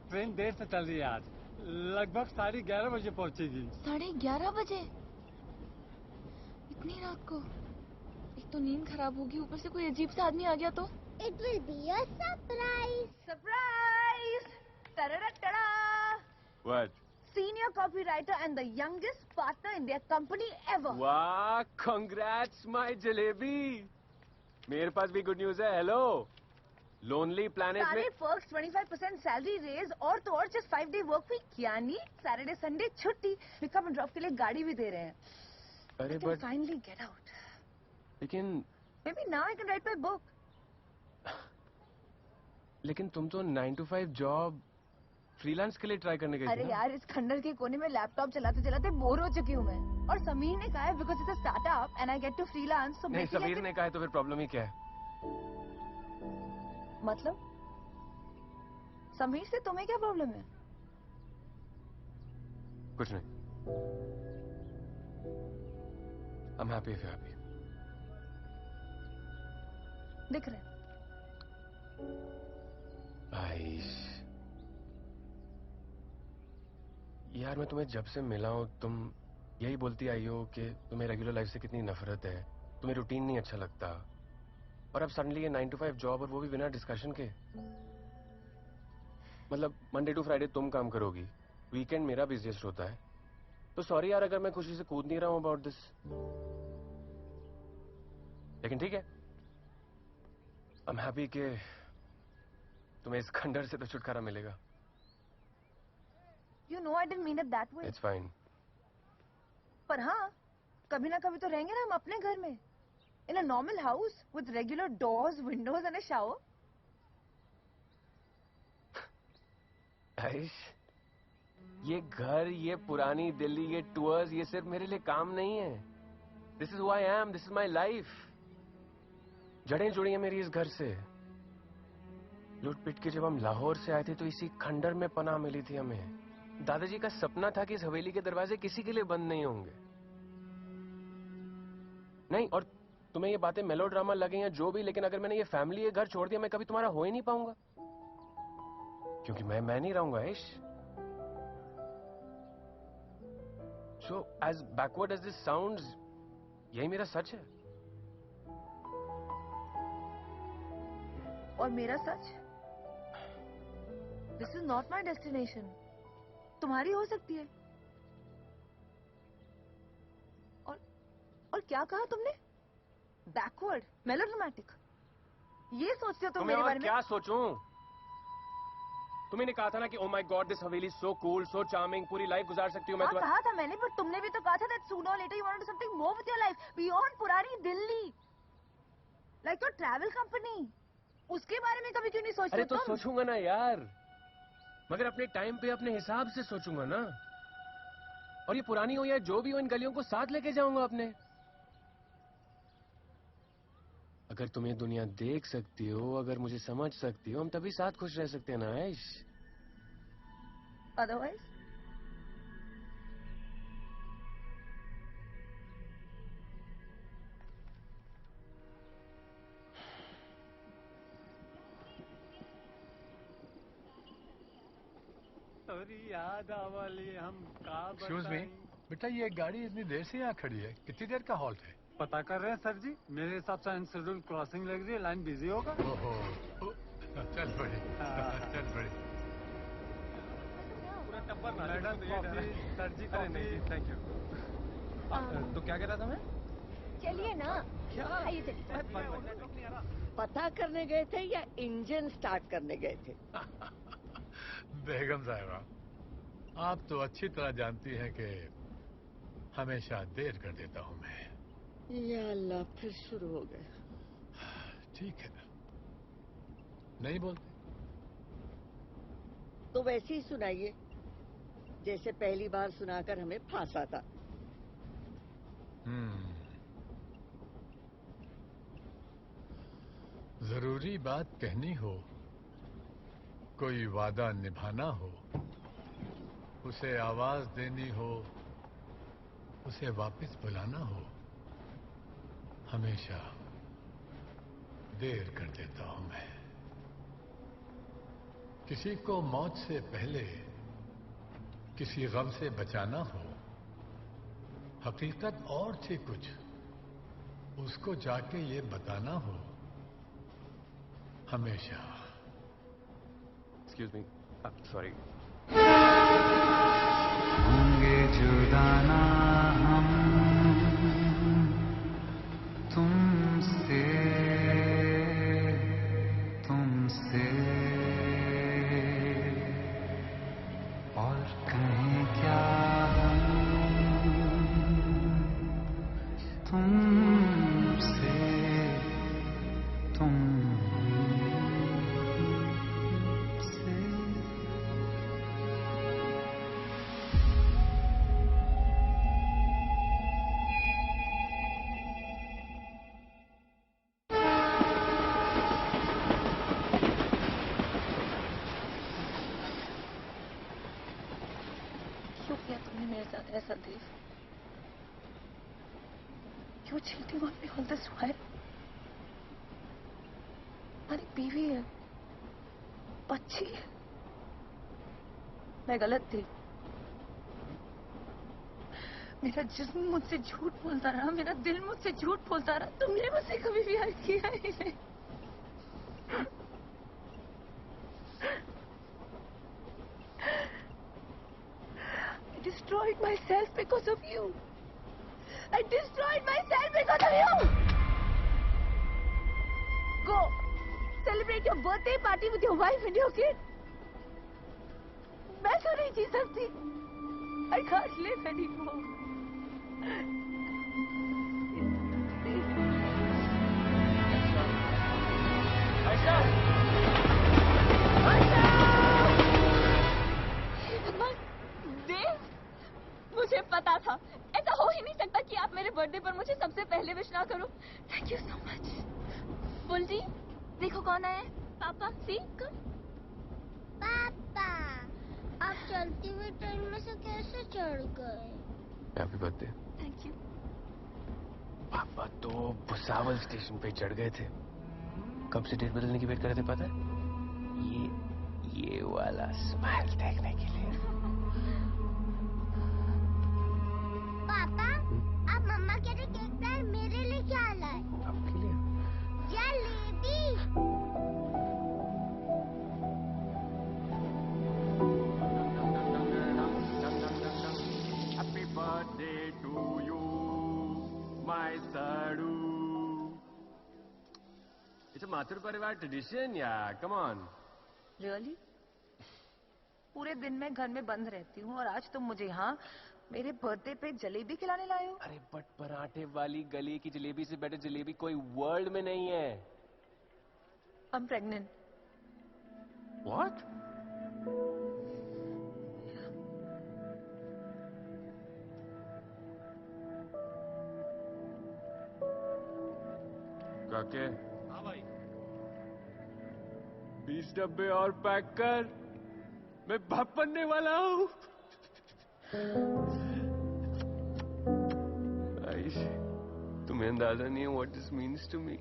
ट्रेन देर से चल रही है आज, लगभग 11:30 बजे पहुंचेगी। 11:30 बजे? इतनी रात को? एक तो नींद खराब होगी, ऊपर से कोई अजीब सा आदमी आ गया तो? It will be a surprise. Surprise! Ta-da-da-da-da! What? Senior copywriter and the youngest partner in their company ever. वाह, congrats my जलेबी। मेरे पास भी गुड न्यूज है। हेलो, लोनली प्लैनेट में सारे perks, 25% सैलरी रेज और तो और just 5 day work week, यानी सैटरडे संडे छुट्टी, पिकअप एंड ड्रॉप के लिए गाड़ी भी दे रहे हैं। अरे I can but finally get out. लेकिन Maybe now I can write my book. लेकिन तुम तो 9 to 5 जॉब फ्रीलांस के लिए ट्राई करने गई थी अरे ना? यार, इस खंडर के कोने में लैपटॉप चलाते चलाते बोर हो चुकी हूँ मैं। और समीर ने कहा है because it's a startup and I get to freelance, so नहीं, समीर ने कहा है तो फिर प्रॉब्लम ही क्या है? मतलब समीर से तुम्हें क्या प्रॉब्लम है? कुछ नहीं। I'm happy if you're happy. दिख रहा है। आइश, यार मैं तुम्हें जब से मिला हूं तुम यही बोलती आई हो कि तुम्हें रेगुलर लाइफ से कितनी नफरत है, तुम्हें रूटीन नहीं अच्छा लगता, और अब सडनली ये 9 to 5 जॉब, और वो भी बिना डिस्कशन के। मतलब मंडे टू फ्राइडे तुम काम करोगी, वीकेंड मेरा बिजनेस होता है। तो सॉरी यार अगर मैं खुशी से कूद नहीं रहा हूं अबाउट दिस, लेकिन ठीक है, आई एम हैप्पी कि तुम्हें इस खंडर से तो छुटकारा मिलेगा। You know I didn't mean it that way. It's fine. पर हाँ, कभी ना कभी तो रहेंगे ना हम अपने घर में, in a normal house with regular doors, windows and a shower. Aish, ये घर, ये पुरानी दिल्ली, ये टूर्स, ये सिर्फ मेरे लिए काम नहीं है। This is who I am, this is my life. जड़ें जुड़ी हैं मेरी इस घर से। लूट पिट के जब हम लाहौर से आए थे तो इसी खंडर में पनाह मिली थी हमें। दादाजी का सपना था कि इस हवेली के दरवाजे किसी के लिए बंद नहीं होंगे। नहीं, और तुम्हें ये बातें मेलोड्रामा लगे या जो भी, लेकिन अगर मैंने ये फैमिली, ये घर छोड़ दिया, मैं कभी तुम्हारा हो ही नहीं पाऊंगा, क्योंकि मैं नहीं रहूंगा Aish. So as backward as this sounds, यही मेरा सच है। और मेरा सच, this is not my destination. तुम्हारी हो सकती है। और क्या कहा तुमने? बैकवर्ड, मेलोड्रामेटिक, ये सोचते हो तुम मेरे बारे में? क्या सोचूं? तुम्हें कहा था ना कि oh my God this Haveli so cool, so charming, पूरी लाइफ गुजार सकती हूँ मैं। कहा था मैंने, पर तुमने भी तो कहा था that sooner or later you want to do something more with your life beyond पुरानी Delhi, like your travel company. उसके बारे में कभी क्यों नहीं सोचते? अरे तो सोचूंगा ना यार, मगर अपने टाइम पे अपने हिसाब से सोचूंगा ना। और ये पुरानी हो या जो भी हो, इन गलियों को साथ लेके जाऊंगा अपने। अगर तुम ये दुनिया देख सकती हो, अगर मुझे समझ सकती हो, हम तभी साथ खुश रह सकते हैं ना आइश। अदरवाइज याद आवली हम का एक्सक्यूज मी बेटा, ये गाड़ी इतनी देर से यहाँ खड़ी है, कितनी देर का हॉल्ट है? पता कर रहे हैं सर जी, मेरे हिसाब से अनशेड्यूल क्रॉसिंग लग रही है, लाइन बिजी होगा। ओहो, चल बड़ी, चल बड़ी। पूरा टब्बर madam coffee, sir ji coffee. Thank you. तो क्या कह रहा था मैं? चलिए ना। क्या? आइए चलिए। पता करने गए थे या इंजन स्टार्ट करने गए थे? बेगम साहिबा, आप तो अच्छी तरह जानती हैं कि हमेशा देर कर देता हूं मैं। या अल्लाह, फिर शुरू हो गए। ठीक है, नहीं बोलते तो वैसे ही सुनाइए जैसे पहली बार सुनाकर हमें फांसा था। जरूरी बात कहनी हो, कोई वादा निभाना हो, उसे आवाज देनी हो, उसे वापस बुलाना हो, हमेशा देर कर देता हूं मैं। किसी को मौत से पहले किसी गम से बचाना हो, हकीकत और थी कुछ, उसको जाके ये बताना हो, हमेशा। Excuse me, sorry. होंगे जुदा ना हम तुमसे, तुमसे, और कहें क्या हम तुमसे। क्यों किया तुमने मेरे साथ ऐसा देव? क्यों cheating on me all this while? हमारी बीवी है, बच्ची है, मैं गलत थी। मेरा जिस्म मुझसे झूठ बोलता रहा, मेरा दिल मुझसे झूठ बोलता रहा, तुमने मुझसे कभी प्यार किया ही नहीं। I destroyed myself because of you. I destroyed myself because of you. Go, celebrate your birthday party with your wife and your kid. मैं तो नहीं जी सकती। I can't live anymore. Ayesha! भगवान, देव, मुझे पता था ऐसा हो ही नहीं सकता कि आप मेरे बर्थडे पर मुझे सबसे पहले विश ना करो। Thank you so much. Bulti, देखो कौन आया है। पापा, सी कम। पापा, आप चलती हुई ट्रेन में से कैसे चढ़ गए? Happy birthday. Thank you. पापा तो भुसावल स्टेशन पे चढ़ गए थे। कब से डेट बदलने की वेट कर रहे थे पता है? ये वाला स्माइल देखने के लिए। पापा, आप मम्मा के लिए केक लाए, मेरे लिए क्या लाए? आपके लिए? Jalebi. Happy birthday to you, my Sadu. It's a Mathur Parivar tradition, yeah. Come on. Really? पूरे दिन मैं घर में बंद रहती हूँ और आज तुम मुझे यहाँ मेरे बर्थडे पे जलेबी खिलाने लाए हो? अरे बट पराठे वाली गली की जलेबी से बेटर जलेबी कोई वर्ल्ड में नहीं है। I'm pregnant. What? काके? हाँ भाई। 20 डब्बे और पैक कर, मैं बाप बनने वाला हूँ। आइश, तुम्हें अंदाजा नहीं है what this means to me.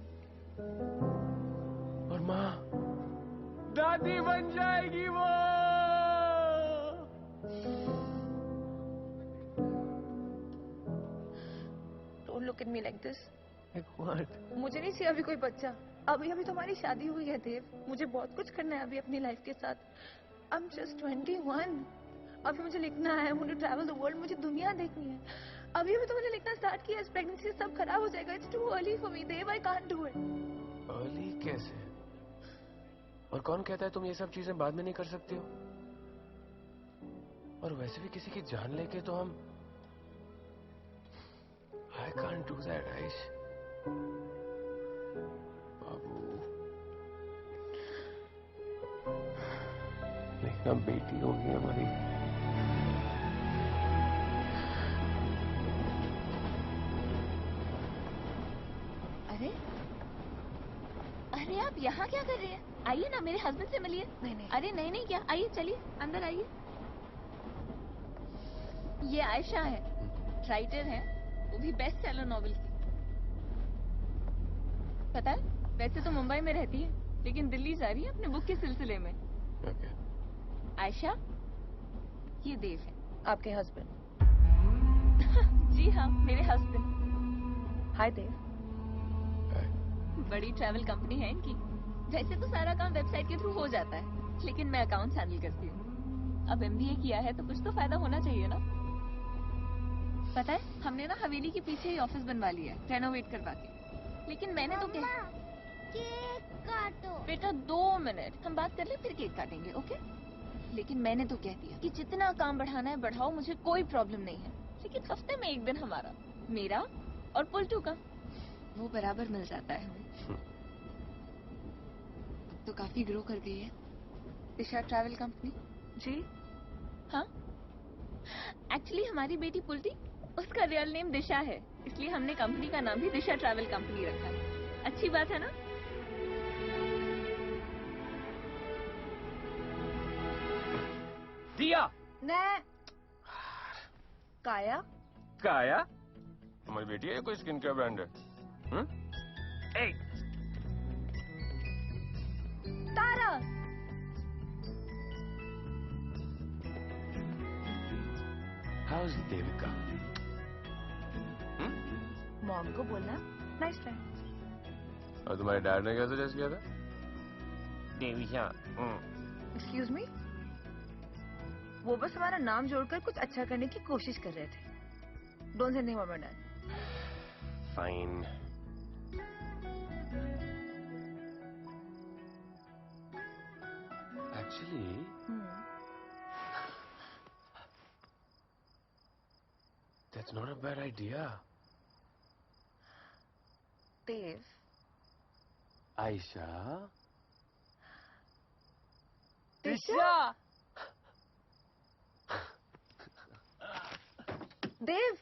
और माँ दादी बन जाएगी वो। Don't look at me like this. What? मुझे नहीं चाहिए अभी कोई बच्चा। अभी तुम्हारी शादी हुई है देव। मुझे बहुत कुछ करना है अभी अपनी लाइफ के साथ। I'm just 21. अभी मुझे लिखना है, मुझे ट्रैवल द वर्ल्ड, मुझे दुनिया देखनी है। अभी तो मुझे लिखना स्टार्ट किया, प्रेगनेंसी सब खराब हो जाएगा। It's too early for me, Dev. I can't do it. Early कैसे? और कौन कहता है तुम ये सब चीजें बाद में नहीं कर सकती हो? और वैसे भी किसी की जान लेके तो हम I can't do that, Aish. बाबू, लेकिन अब बेटी होगी हमारी। अरे अरे आप यहाँ क्या कर रहे हैं? आइए ना, मेरे हस्बैंड से मिलिए। नहीं। अरे नहीं क्या, आइए चलिए अंदर आइए। ये आयशा है, राइटर है, वो भी बेस्ट सेलर नॉवेल की। पता है, वैसे तो मुंबई में रहती है लेकिन दिल्ली जा रही है अपने बुक के सिलसिले में। आयशा, ये देव है। आपके हस्बैंड? जी हाँ, मेरे हस्बैंड। हाय देव। बड़ी ट्रैवल कंपनी है इनकी। वैसे तो सारा काम वेबसाइट के थ्रू हो जाता है, लेकिन मैं अकाउंट्स हैंडल करती हूँ। अब MBA किया है तो कुछ तो फायदा होना चाहिए ना। पता है, हमने ना हवेली के पीछे ही ऑफिस बनवा लिया है, रेनोवेट करवा के। लेकिन मैंने तो केक काटो। बेटा 2 मिनट, हम बात कर ले फिर केक काटेंगे, ओके? लेकिन मैंने तो कह दिया कि जितना काम बढ़ाना है बढ़ाओ, मुझे कोई प्रॉब्लम नहीं है। लेकिन हफ्ते में एक दिन हमारा, मेरा और पुल्टू का, वो बराबर मिल जाता है हमें। अब तो काफी ग्रो कर गई है दिशा ट्रैवल कंपनी। जी हाँ, एक्चुअली हमारी बेटी पुल्टी, उसका रियल नेम दिशा है, इसलिए हमने कंपनी का नाम भी दिशा ट्रैवल कंपनी रखा है। अच्छी बात है ना? दिया, नहीं काया? काया? तुम्हारी बेटी है या कोई स्किन केयर ब्रांड है? तारा। How's देविका? मॉम को बोलना नाइस फ्रेंड। और तुम्हारे डैड ने क्या सजेस्ट किया था? देविका। एक्सक्यूज मी, वो बस हमारा नाम जोड़कर कुछ अच्छा करने की कोशिश कर रहे थे। Don't say anything about my dad. Fine. Actually that's not a bad idea. देव। आयशा। दिशा। देव।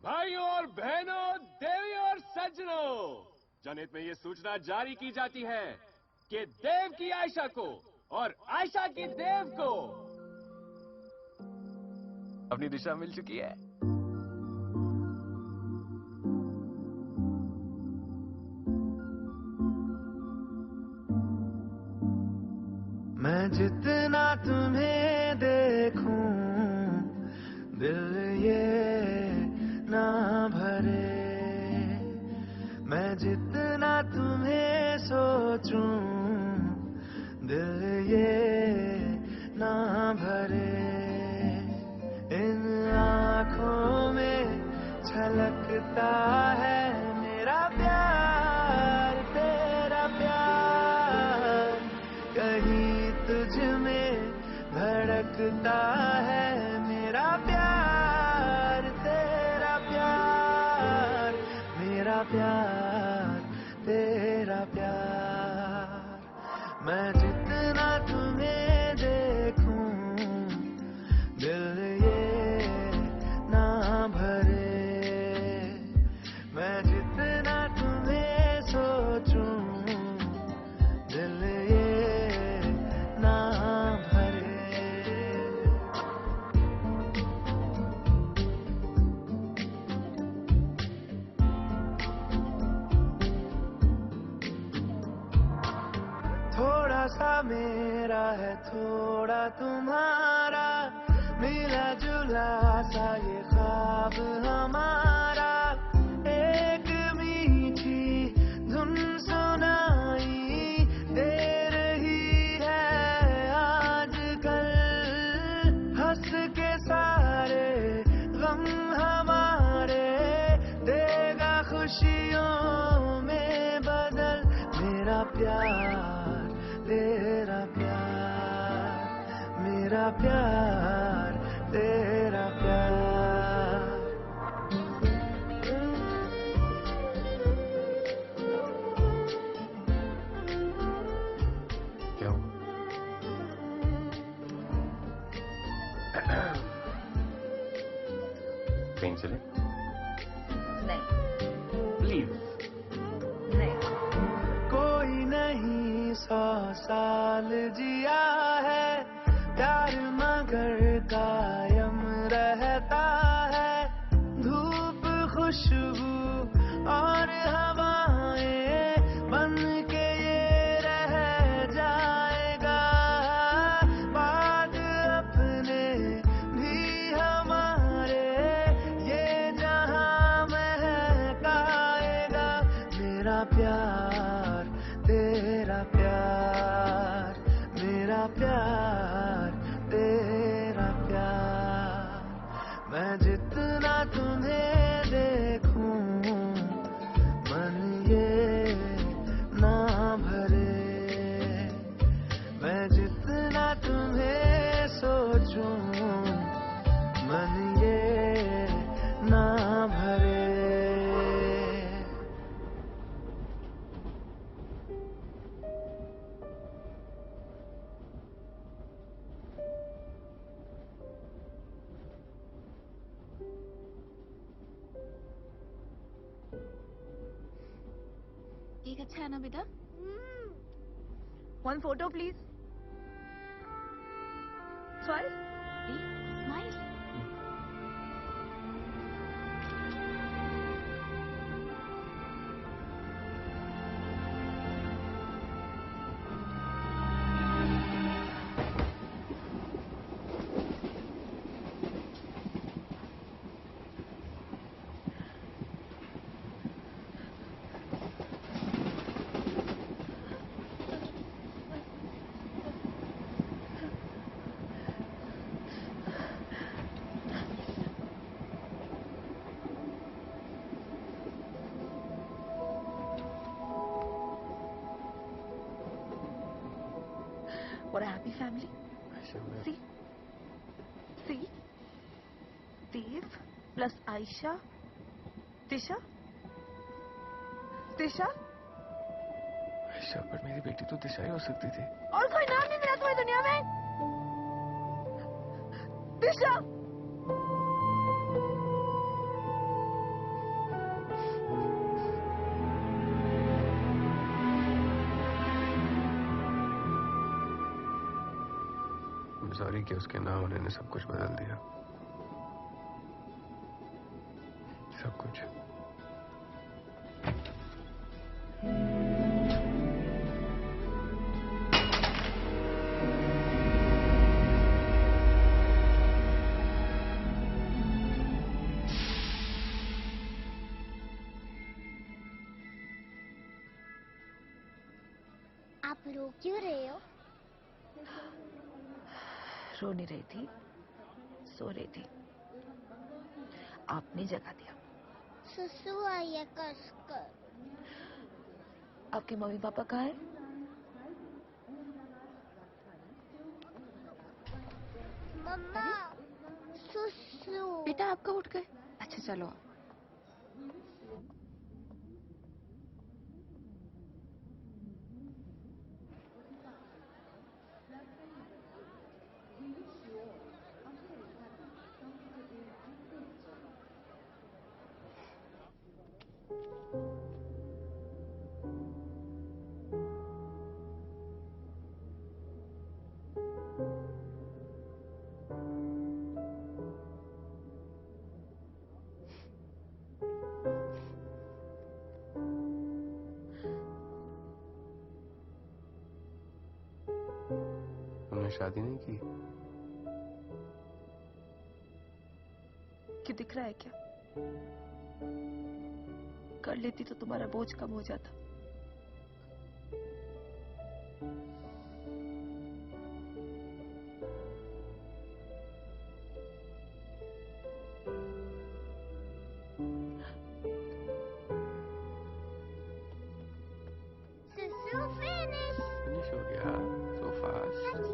भाइयों और बहनों, देवी और सज्जनों, जनहित में ये सूचना जारी की जाती है कि देव की आयशा को और आयशा की देव को अपनी दिशा मिल चुकी है। मैं जितना तुम्हें देखूं दिल ये ना भरे, मैं जितना तुम्हें सोचूं दिल ये ना भरे। इन आँखों में छलकता है मेरा प्यार, तेरा प्यार, कहीं तुझ में धड़कता है मेरा प्यार, तेरा प्यार, मेरा प्यार, तेरा प्यार। मैं जितना तुम्हें देखूं दिल ये ना भरे, मैं जितना तुम्हें सोचूं दिल ये ना भरे। थोड़ा सा मेरा है थोड़ा तुम्हारा, मिला जुला सा ये ख्वाब हमारा। एक मीठी धुन सुनाई दे रही है आजकल, हंस के सारे गम हमारे देगा खुशियों में बदल। मेरा प्यार, तेरा प्यार, मेरा प्यार, तेरा प्यार। क्यों? कहीं चले? नहीं। प्लीज। नहीं। कोई नहीं 100 साल जिया है, प्यार मगर कायम रहता है। धूप, खुशबू और हवाएं बन के ये रह जाएगा। बाद अपने भी हमारे ये जहां महकाएगा। मेरा प्यार, तेरा प्यार, मेरा प्यार, तेरा प्यार। मैं जितना तुम्हें देखूं मन ये ना भरे, मैं जितना तुम्हें सोचूं मन ये ना भरे। एक अच्छा है ना बेटा? One photo please. Smile. Smile. for a happy family. See? See? Dev plus Aisha. Tisha? Tisha? Ayesha, पर मेरी बेटी तो दिशा ही हो सकती थी। और कोई नाम नहीं मिला तुम्हें दुनिया में? दिशा! सॉरी कि उसके ना होने ने सब कुछ बदल दिया। सब कुछ। आप रो क्यों रहे हो? रो नहीं रही थी, सो रही थी। आपने जगा दिया। सुसु आई है कसकर। आपके मम्मी पापा कहाँ हैं? मम्मा, सुसु। बेटा आप कब उठ गए? अच्छा चलो। तुमने शादी नहीं की? क्यों दिख रहा है क्या? कर लेती तो तुम्हारा बोझ कम हो जाता। सुसु फिनिश हो गया so fast.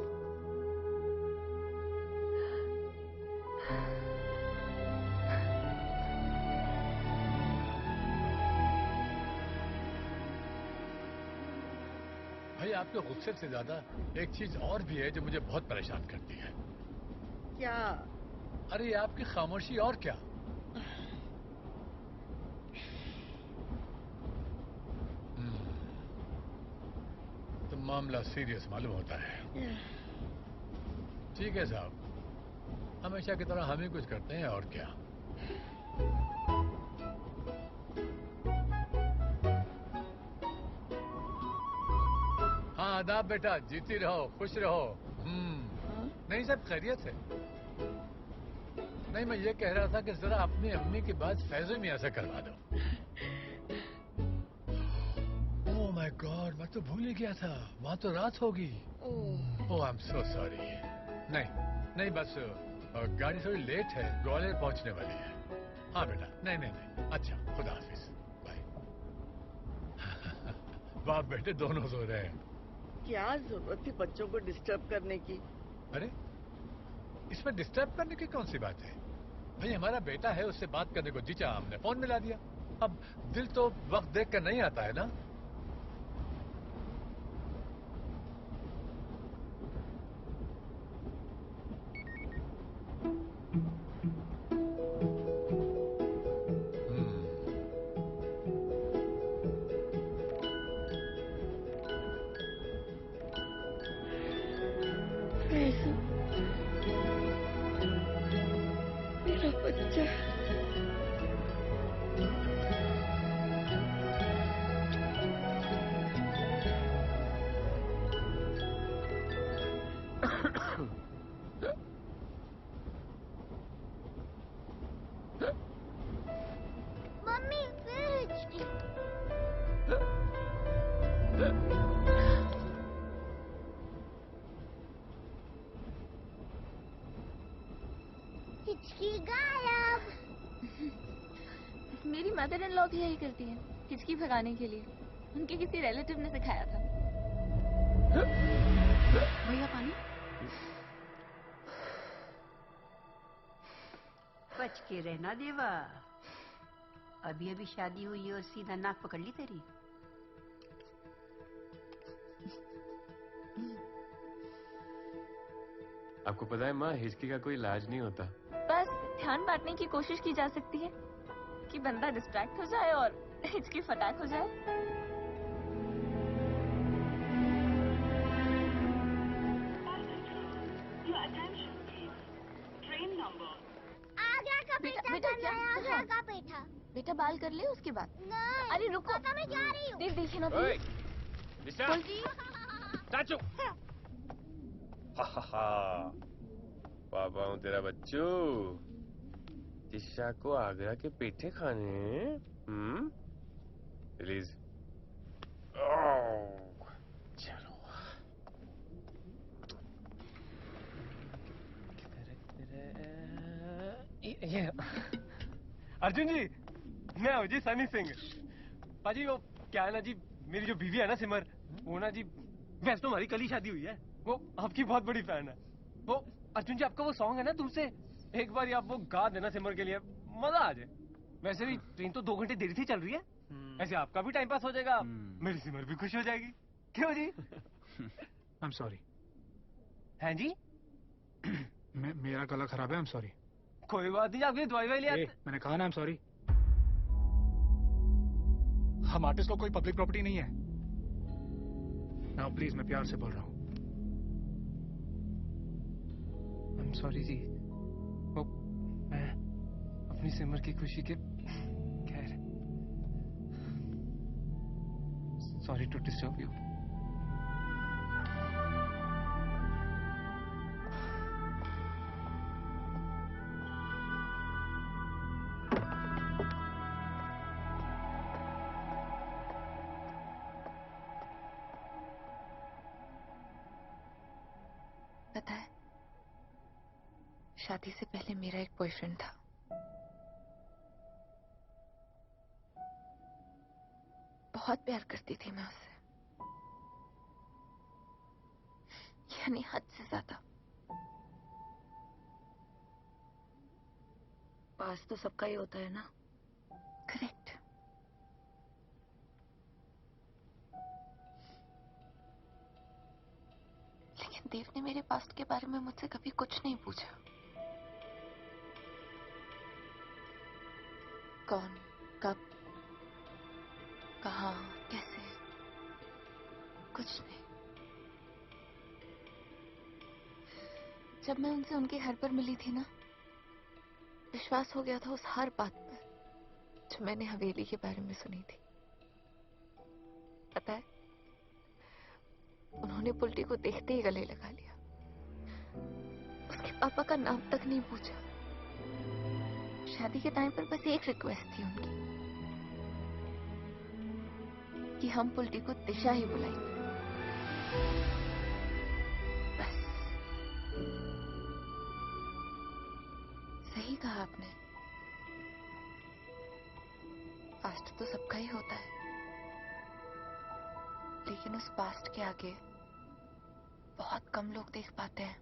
भाई आपके गुस्से से ज्यादा एक चीज और भी है जो मुझे बहुत परेशान करती है। क्या? अरे ये आपकी खामोशी और क्या। तो मामला सीरियस मालूम होता है। ठीक है साहब, हमेशा की तरह हम ही कुछ करते हैं और क्या। हाँ आदाब बेटा, जीती रहो, खुश रहो। नहीं सब खैरियत है। नहीं मैं ये कह रहा था कि जरा अपनी अम्मी की बात फैजू मियां से करवा दो। ओह माय गॉड, मैं तो भूल ही गया था, वहां तो रात होगी। ओह आई एम सो सॉरी। नहीं बस गाड़ी थोड़ी लेट है, ग्वालियर पहुंचने वाली है। हाँ बेटा, नहीं अच्छा, खुदा हाफिज, बाय। बाप बेटे दोनों सो रहे हैं। क्या जरूरत थी बच्चों को डिस्टर्ब करने की? अरे इसमें डिस्टर्ब करने की कौन सी बात है? भाई हमारा बेटा है, उससे बात करने को जी चाहा हमने फोन मिला दिया। अब दिल तो वक्त देख कर नहीं आता है ना। मेरा बच्चा। मम्मी फिर हिचकी। हिचकी गायब। मेरी मदर इन लॉ भी यही करती है, हिचकी भगाने के लिए। उनके किसी रिलेटिव ने सिखाया था। भैया पानी। बच के रहना देवा, अभी अभी शादी हुई और सीधा नाक पकड़ ली तेरी। आपको पता है माँ, हिचकी का कोई इलाज नहीं होता। बस ध्यान बांटने की कोशिश की जा सकती है कि बंदा डिस्ट्रैक्ट हो जाए और हिचकी फटाक हो जाए। बेटा क्या? आगरा का पेठा। बेटा बाल कर ले उसके बाद। नहीं। अरे रुको, पापा मैं जा रही हूँ। देख देखिए ना ओए, प्लीज। मिस्टर चाचू। पापा हूँ तेरा बच्चू। दिशा को आगरा के पेठे खाने हैं? प्लीज। चलो। ये अर्जुन जी, मैं हूँ जी सनी सिंह। पाजी वो क्या है ना जी, मेरी जो बीवी है ना सिमर, वो ना जी वैसे तो हमारी कल ही शादी हुई है, वो आपकी बहुत बड़ी फैन है। वो अर्जुन जी आपका वो सॉन्ग है ना तुमसे, एक बार आप वो गा देना सिमर के लिए, मजा आ जाए। वैसे भी ट्रेन तो 2 घंटे देरी से चल रही है, ऐसे आपका भी टाइम पास हो जाएगा, मेरी सिमर भी खुश हो जाएगी। क्यों जी? आई एम सॉरी। हैं जी? मेरा गला खराब है, आई एम सॉरी। कोई बात नहीं, आपकी दवाई वाई लिया। मैंने कहा ना आई एम सॉरी। हम आर्टिस्ट लोग कोई पब्लिक प्रॉपर्टी नहीं है। नाउ प्लीज, मैं प्यार से बोल रहा हूँ। आई एम सॉरी जी, वो मैं अपनी सिमर की खुशी के खैर सॉरी टू डिस्टर्ब यू। पता है, शादी से पहले मेरा एक बॉयफ्रेंड था। बहुत प्यार करती थी मैं उससे, यानी हद से ज्यादा। पास तो सबका ही होता है ना। करेक्ट। लेकिन देव ने मेरे पास्ट के बारे में मुझसे कभी कुछ नहीं पूछा। कौन, कब, कहाँ, कैसे, कुछ नहीं। जब मैं उनसे उनके घर पर मिली थी ना, विश्वास हो गया था उस हर बात पर जो मैंने हवेली के बारे में सुनी थी। पता है, उन्होंने पुल्टी को देखते ही गले लगा लिया, उसके पापा का नाम तक नहीं पूछा। शादी के टाइम पर बस एक रिक्वेस्ट थी उनकी कि हम पुल्टी को दिशा ही बुलाएंगे, बस। सही कहा आपने, पास्ट तो सबका ही होता है, लेकिन उस पास्ट के आगे बहुत कम लोग देख पाते हैं।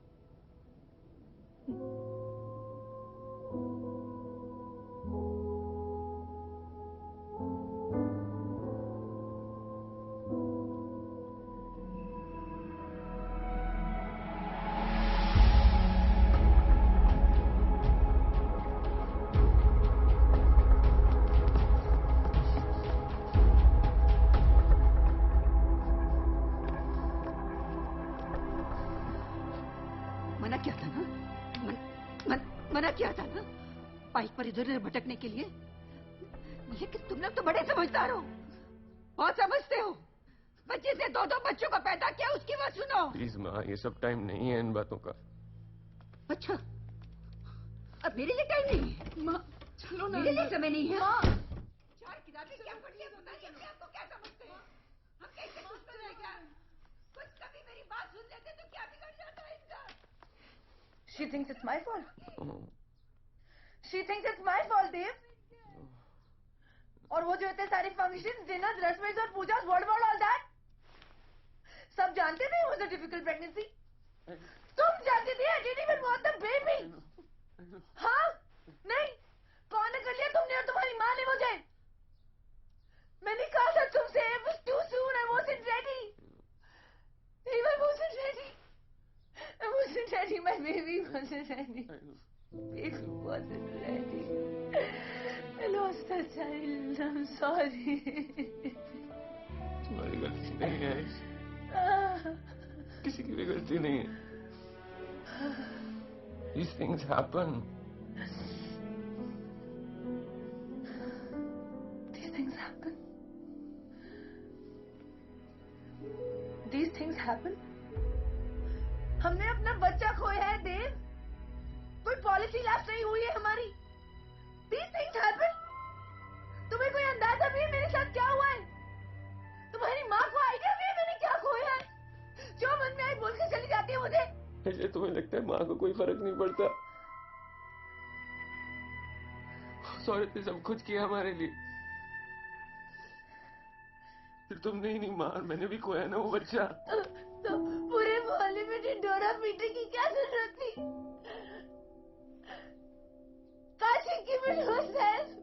मना किया था ना बाइक पर इधर उधर भटकने के लिए। लेकिन तुम लोग तो बड़े समझदार हो, बहुत समझते हो। बच्चे से 2-2 बच्चों को पैदा किया, उसकी बात सुनो। प्लीज माँ, ये सब टाइम नहीं है इन बातों का। अच्छा, अब मेरे लिए टाइम नहीं है? माँ चलो ना, मेरे लिए समय नहीं है। चार किताबें क्या पढ़ी है, बताइए अपने आप को क्या समझते हैं? हम कैसे खुश कर रहे क्या? कुछ कभी मेरी बात सुन लेते तो क्या बिगड़ जाता है इनका? She thinks it's my fault. She thinks it's my fault, Dave. और वो जो इतने सारी फंक्शंस, डिनर्स, रेस्टोरेंट्स और पूजा, what about all that? सब जानते थे it was a difficult pregnancy. तुम जानते थे I didn't even want the baby. हाँ? नहीं? कौन ने कर लिया तुमने और तुम्हारी माँ ने मुझे? मैंने कहा था तुमसे it was too soon. I wasn't ready. I wasn't ready. I wasn't ready. My baby wasn't ready. Baby wasn't ready. I lost the child. I'm sorry. तुम्हारी गलती नहीं है, किसी की भी गलती नहीं है. These things happen. These things happen. These things happen. हमने अपना बच्चा खोया है देव. कोई पॉलिसी लैप्स नहीं हुई है हमारी. These things happen. तुम्हें कोई अंदाजा भी है मेरे साथ क्या हुआ है? तुम्हारी माँ को आइडिया भी है मैंने क्या खोया है? जो मन में आई बोल के चली जाती है मुझे. ऐसे तुम्हें लगता है माँ को कोई फर्क नहीं पड़ता? सॉरी ने सब कुछ किया हमारे लिए. फिर तुमने ही नहीं माँ, मैंने भी खोया ना वो बच्चा. तो पूरे मोहल्ले में ढिंढोरा पीटने की क्या जरूरत थी? काशी की सेल्फ.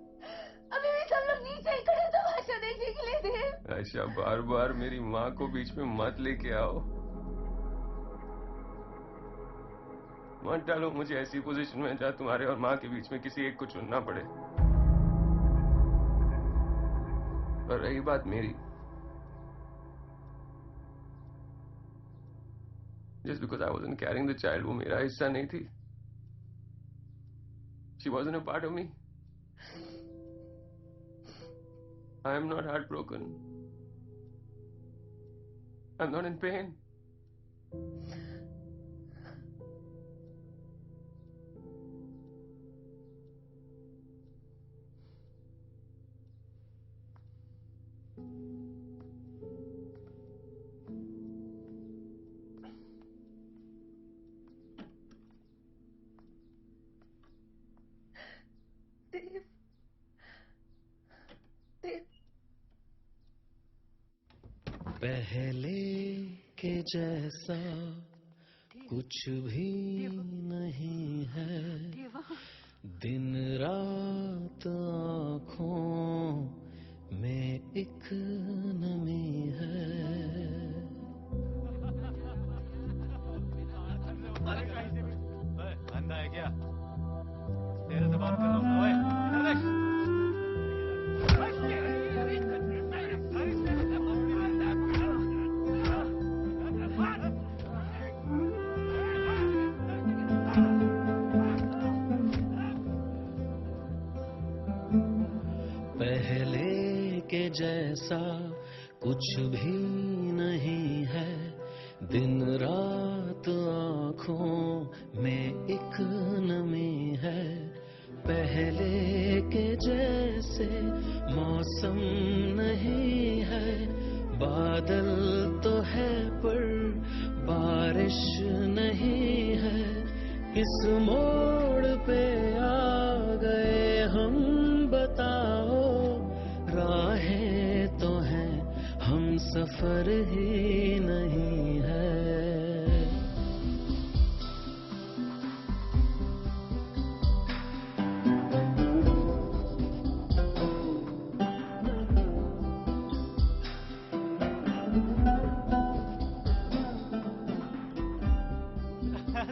अभी भी सब लोग नीचे ही खड़े तमाशा देखने के लिए थे. आयशा, बार बार मेरी माँ को बीच में मत लेके आओ. मत डालो मुझे ऐसी पोजीशन में जहाँ तुम्हारे और माँ के बीच में किसी एक को चुनना पड़े. और रही बात मेरी, just because I wasn't carrying the child, वो मेरा हिस्सा नहीं थी. She wasn't a part of me. I am not heartbroken. I'm not in pain. पहले के जैसा कुछ भी नहीं है. दिन रात आँखों में एक नमी है. अंधा है क्या? तेरे से बात कर रहा हूँ. पहले के जैसा कुछ भी नहीं है. दिन रात आँखों में एक नमी है. पहले के जैसे मौसम नहीं है. बादल तो है पर बारिश नहीं है. किस मोड़ पे आ गए हम बताओ. राहें तो हैं हम सफर ही नहीं है.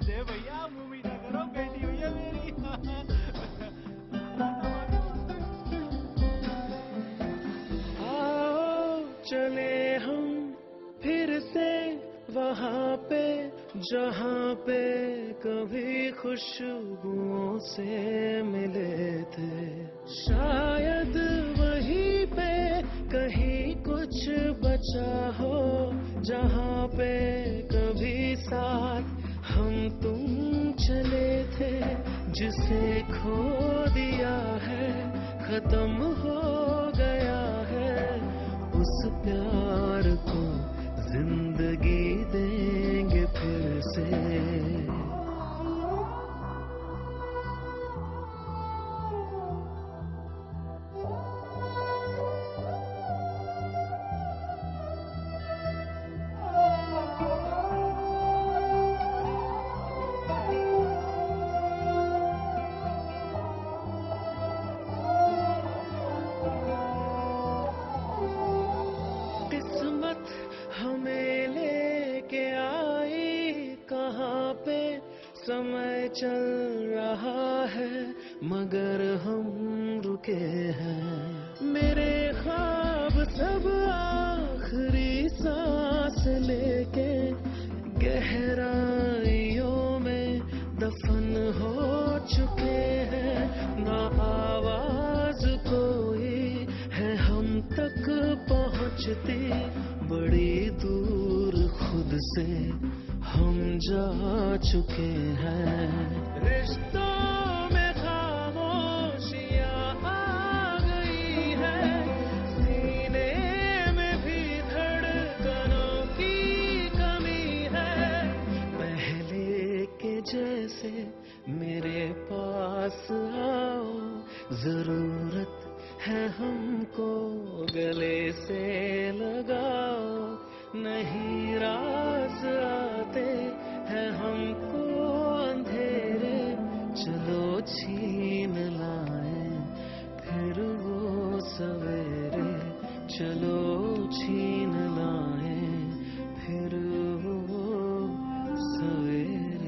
दे भैया मुंह मीठा करो, बेटी हुई है मेरी. चले हम फिर से वहाँ पे जहाँ पे कभी खुशबुओं से मिले थे. शायद वहीं पे कहीं कुछ बचा हो जहाँ पे कभी साथ हम तुम चले थे. जिसे खो दिया है खत्म हो गया है. उस प्यार को जिंदगी देंगे फिर से. चल रहा है मगर हम रुके हैं। मेरे ख्वाब सब आखिरी सांस लेके गहराइयों में दफन हो चुके हैं। ना आवाज कोई है हम तक पहुंचती, बड़ी दूर खुद से हम जा चुके हैं। रिश्तों में खामोशियां आ गई है, सीने में भी धड़कनों की कमी है। पहले के जैसे मेरे पास आओ, जरूरत है हमको गले से लगाओ। नहीं राज आते हैं हमको अंधेरे, चलो छीन लाए फिर वो सवेरे। चलो छीन लाए फिर वो सवेरे।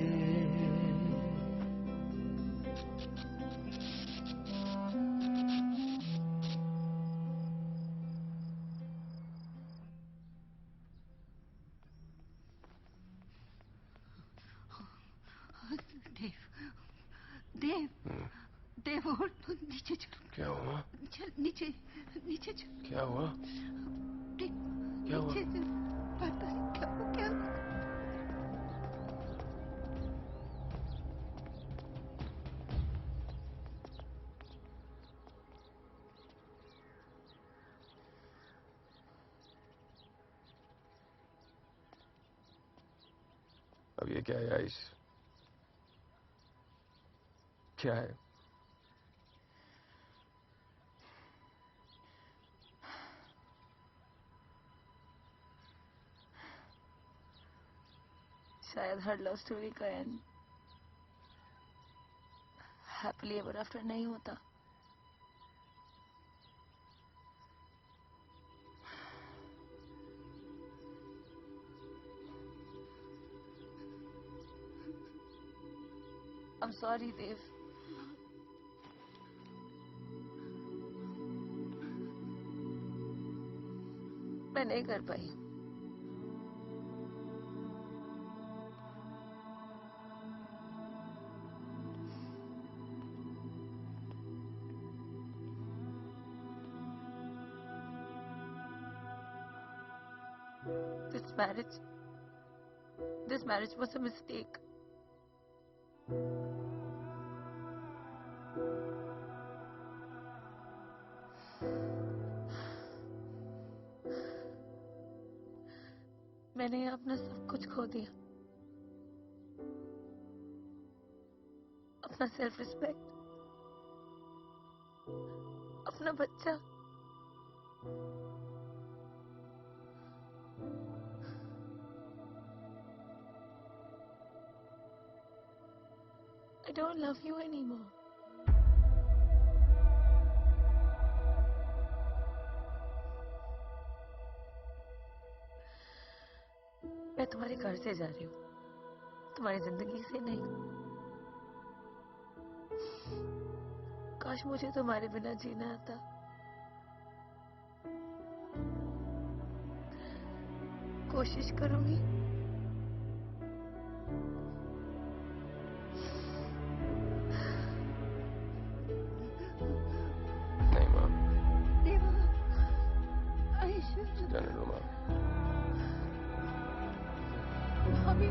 देव, देव और नीचे चलो। क्या हुआ? चल नीचे, नीचे चल। क्या हुआ? क्या हुआ? नीचे चल, पता नहीं क्या हुआ, क्या हुआ? अब ये क्या है आइस? क्या है? शायद हर लव स्टोरी का एंड हैप्पीली एवर आफ्टर नहीं होता। I'm sorry, Dev. मैं नहीं कर पाई। This marriage was a mistake. मैंने अपना सब कुछ खो दिया, अपना सेल्फ रिस्पेक्ट, अपना बच्चा। I don't love you anymore. मैं तुम्हारे घर से जा रही हूँ, तुम्हारी जिंदगी से नहीं। काश मुझे तुम्हारे बिना जीना आता। कोशिश करूंगी। नहीं माँ, देवा, आयशा, जाने दो माँ। भाभी,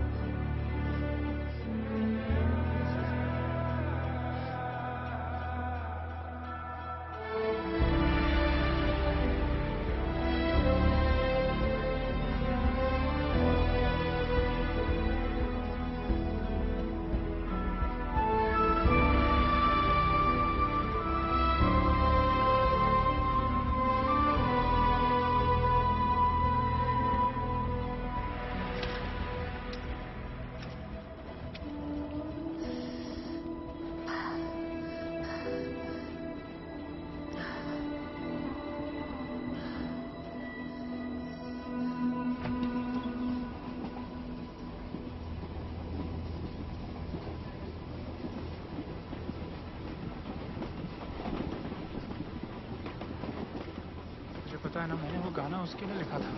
पता है ना, मैंने वो गाना उसके लिए लिखा था।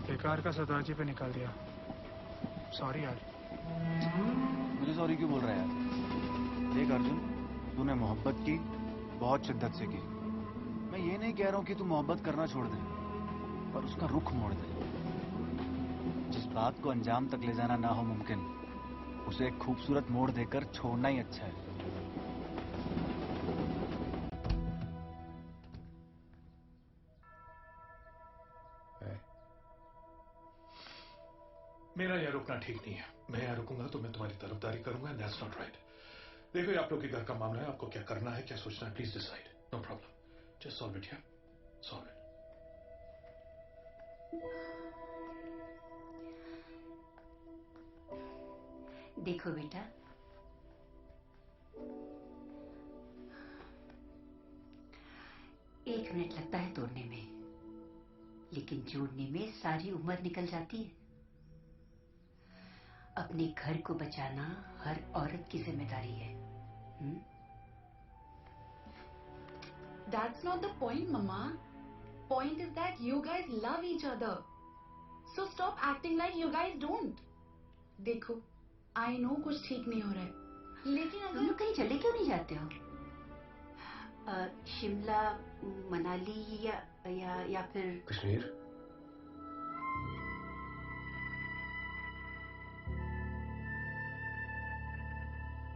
बेकार का सरदार जी पे निकाल दिया। सॉरी यार। मुझे सॉरी क्यों बोल रहा है यार? देख अर्जुन, तूने मोहब्बत की, बहुत शिद्दत से की। मैं ये नहीं कह रहा हूँ कि तू मोहब्बत करना छोड़ दे, पर उसका रुख मोड़ दे। जिस बात को अंजाम तक ले जाना ना हो मुमकिन, उसे एक खूबसूरत मोड़ देकर छोड़ना ही अच्छा है। मेरा यहाँ रुकना ठीक नहीं है। मैं यहाँ रुकूंगा तो मैं तुम्हारी तरफदारी करूंगा, एंड दैट्स नॉट राइट। देखो, ये आप लोग के घर का मामला है, आपको क्या करना है, क्या सोचना है, please decide. No problem, just solve it here, solve it. देखो बेटा, एक मिनट लगता है तोड़ने में, लेकिन जोड़ने में सारी उम्र निकल जाती है। अपने घर को बचाना हर औरत की जिम्मेदारी है। That's not the point, Mama. Point is that you guys love each other. So stop acting like you guys don't. देखो, I know कुछ ठीक नहीं हो रहा है, लेकिन अगर तुम लोग कहीं चले क्यों नहीं जाते हो? शिमला, मनाली या फिर कश्मीर?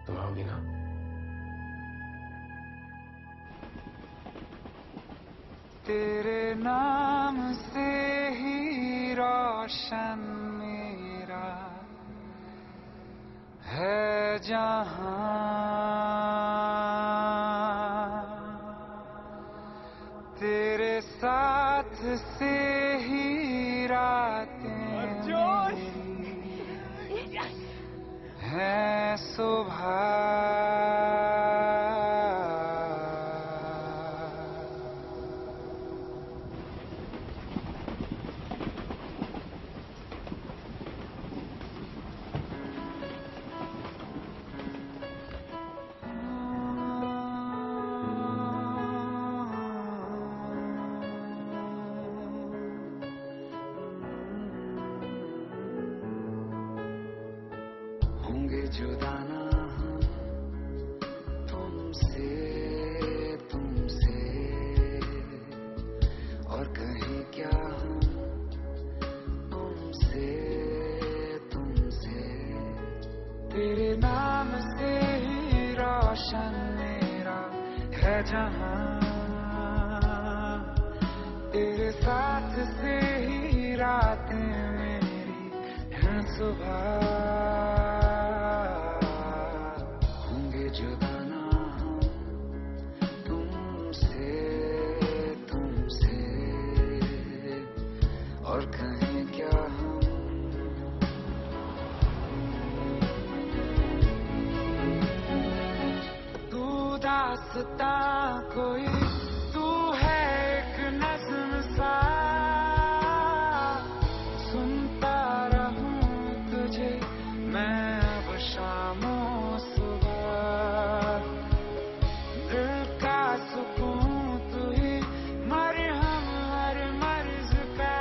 तुम आओगी ना? तेरे नाम से ही रोशन मेरा है जहां, तेरे साथ से ही रातें है सुबह। होंगे जुदा ना तुमसे, तुमसे और कहीं क्या हम तुमसे, तुमसे। तेरे नाम से ही रोशन मेरा है जहां, तेरे साथ से ही रातें मेरी हैं सुबह। और कहीं क्या हम तू दास्ता कोई, तू है एक नज़्म सा, सुनता रहूं तुझे मैं अब शामों सुबह। दिल का सुकून तू ही, मरहम हर मर्ज का,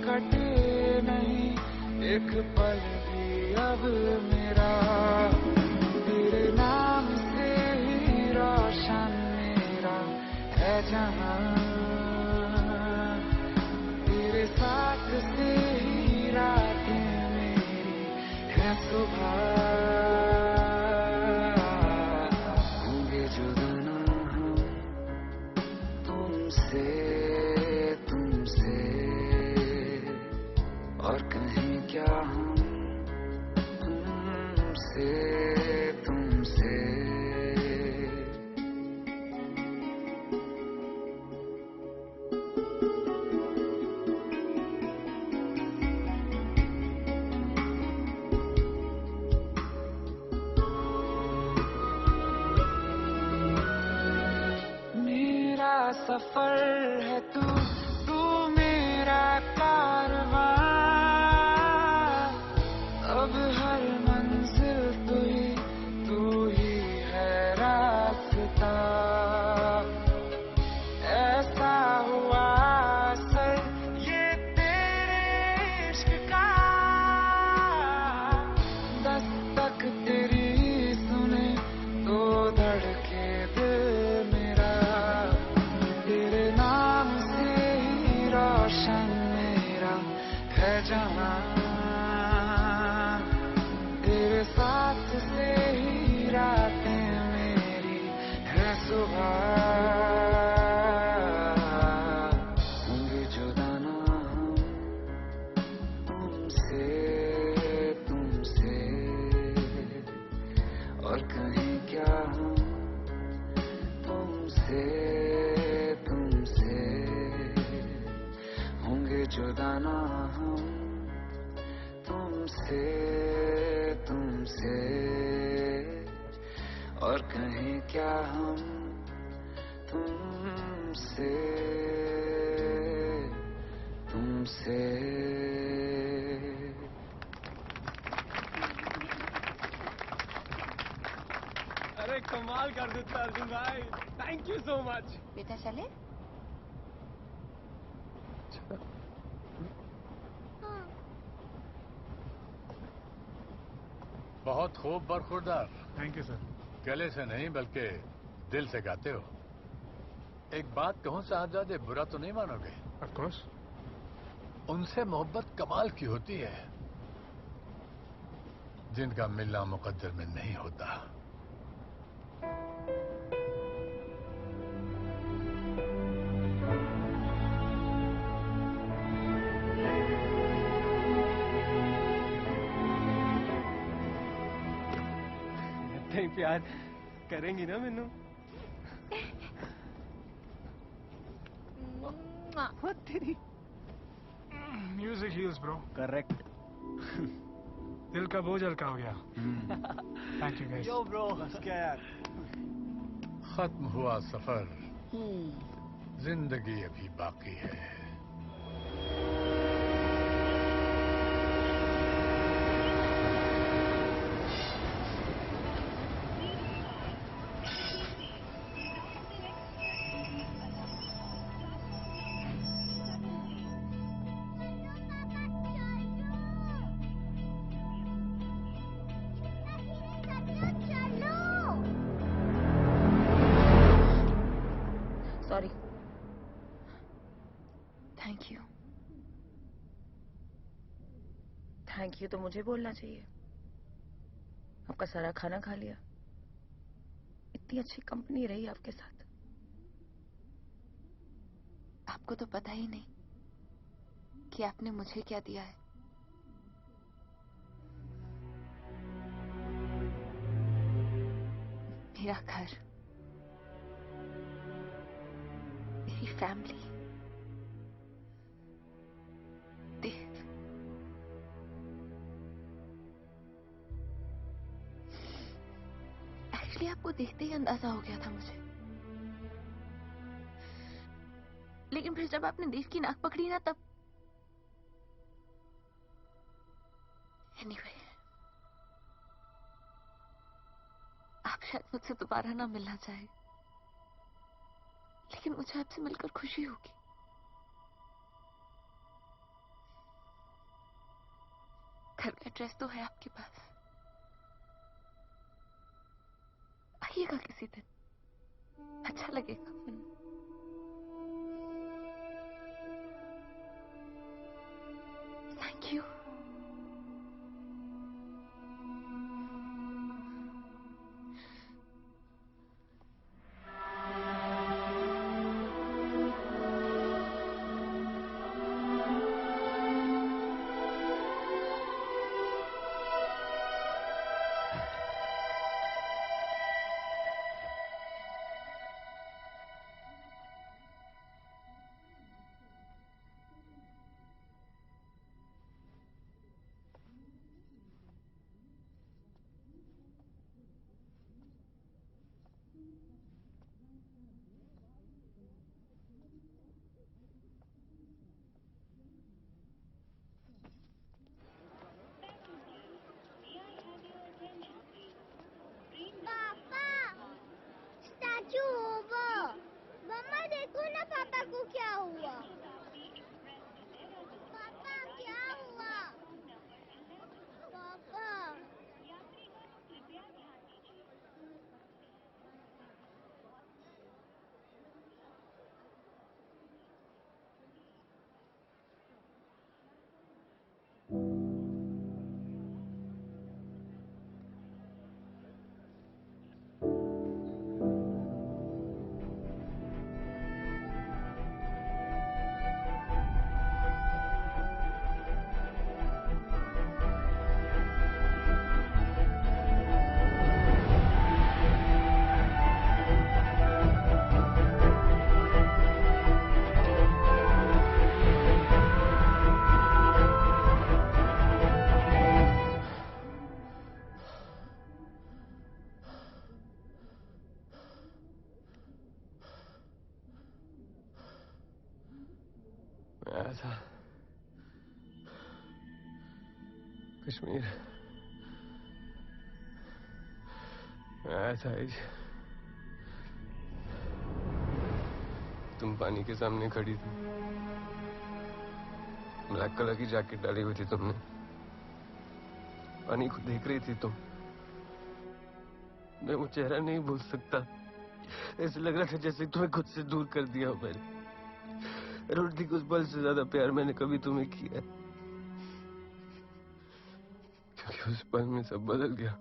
कटे नहीं एक पल भी अब मेरा। तेरे नाम से ही रोशन मेरा है जहां, तेरे साथ से ही रातें मेरी है सुबह। होंगे जुदा ना हम तुमसे, तुमसे और कहीं क्या हम तुमसे, तुमसे। मेरा सफर है तू, तू मेरा कारवां, अब हर मंजिल तू ही है रास्ता। और कहें क्या हम तुमसे तुमसे। अरे कमाल कर देता अर्जुन भाई, थैंक यू सो मच। बेटा चले? बहुत खूब बरखुरदार। Thank you sir. गले से नहीं बल्कि दिल से गाते हो। एक बात कहूं साहबजादे, बुरा तो नहीं मानोगे? Of course. उनसे मोहब्बत कमाल की होती है जिनका मिलना मुकद्दर में नहीं होता। नहीं प्यार करेंगी ना मैनू? तेरी म्यूजिक हील्स ब्रो। करेक्ट। दिल का बोझ हल्का हो गया। Thank you guys. जो ब्रो हंस क्या यार। खत्म हुआ सफर, जिंदगी अभी बाकी है। Sorry. Thank you. Thank you तो मुझे बोलना चाहिए। आपका सारा खाना खा लिया। इतनी अच्छी कंपनी रही आपके साथ। आपको तो पता ही नहीं कि आपने मुझे क्या दिया है। मेरा घर, मेरी फैमिली, देव। एक्चुअली आपको देखते ही अंदाजा हो गया था मुझे, लेकिन फिर जब आपने देव की नाक पकड़ी ना तब। एनीवे, आप शायद मुझसे दोबारा ना मिलना चाहे, लेकिन मुझे आपसे मिलकर खुशी होगी। घर का एड्रेस तो है आपके पास, आइएगा किसी दिन, अच्छा लगेगा। Thank you. था कश्मीर आया था आइश। तुम पानी के सामने खड़ी थी, ब्लैक कलर की जैकेट डाली हुई थी तुमने, पानी को देख रही थी तुम। मैं वो चेहरा नहीं भूल सकता, ऐसे लग रहा था जैसे तुम्हें खुद से दूर कर दिया हो मैंने। रोटी को उस पल से ज्यादा प्यार मैंने कभी तुम्हें किया, क्योंकि उस पल में सब बदल गया।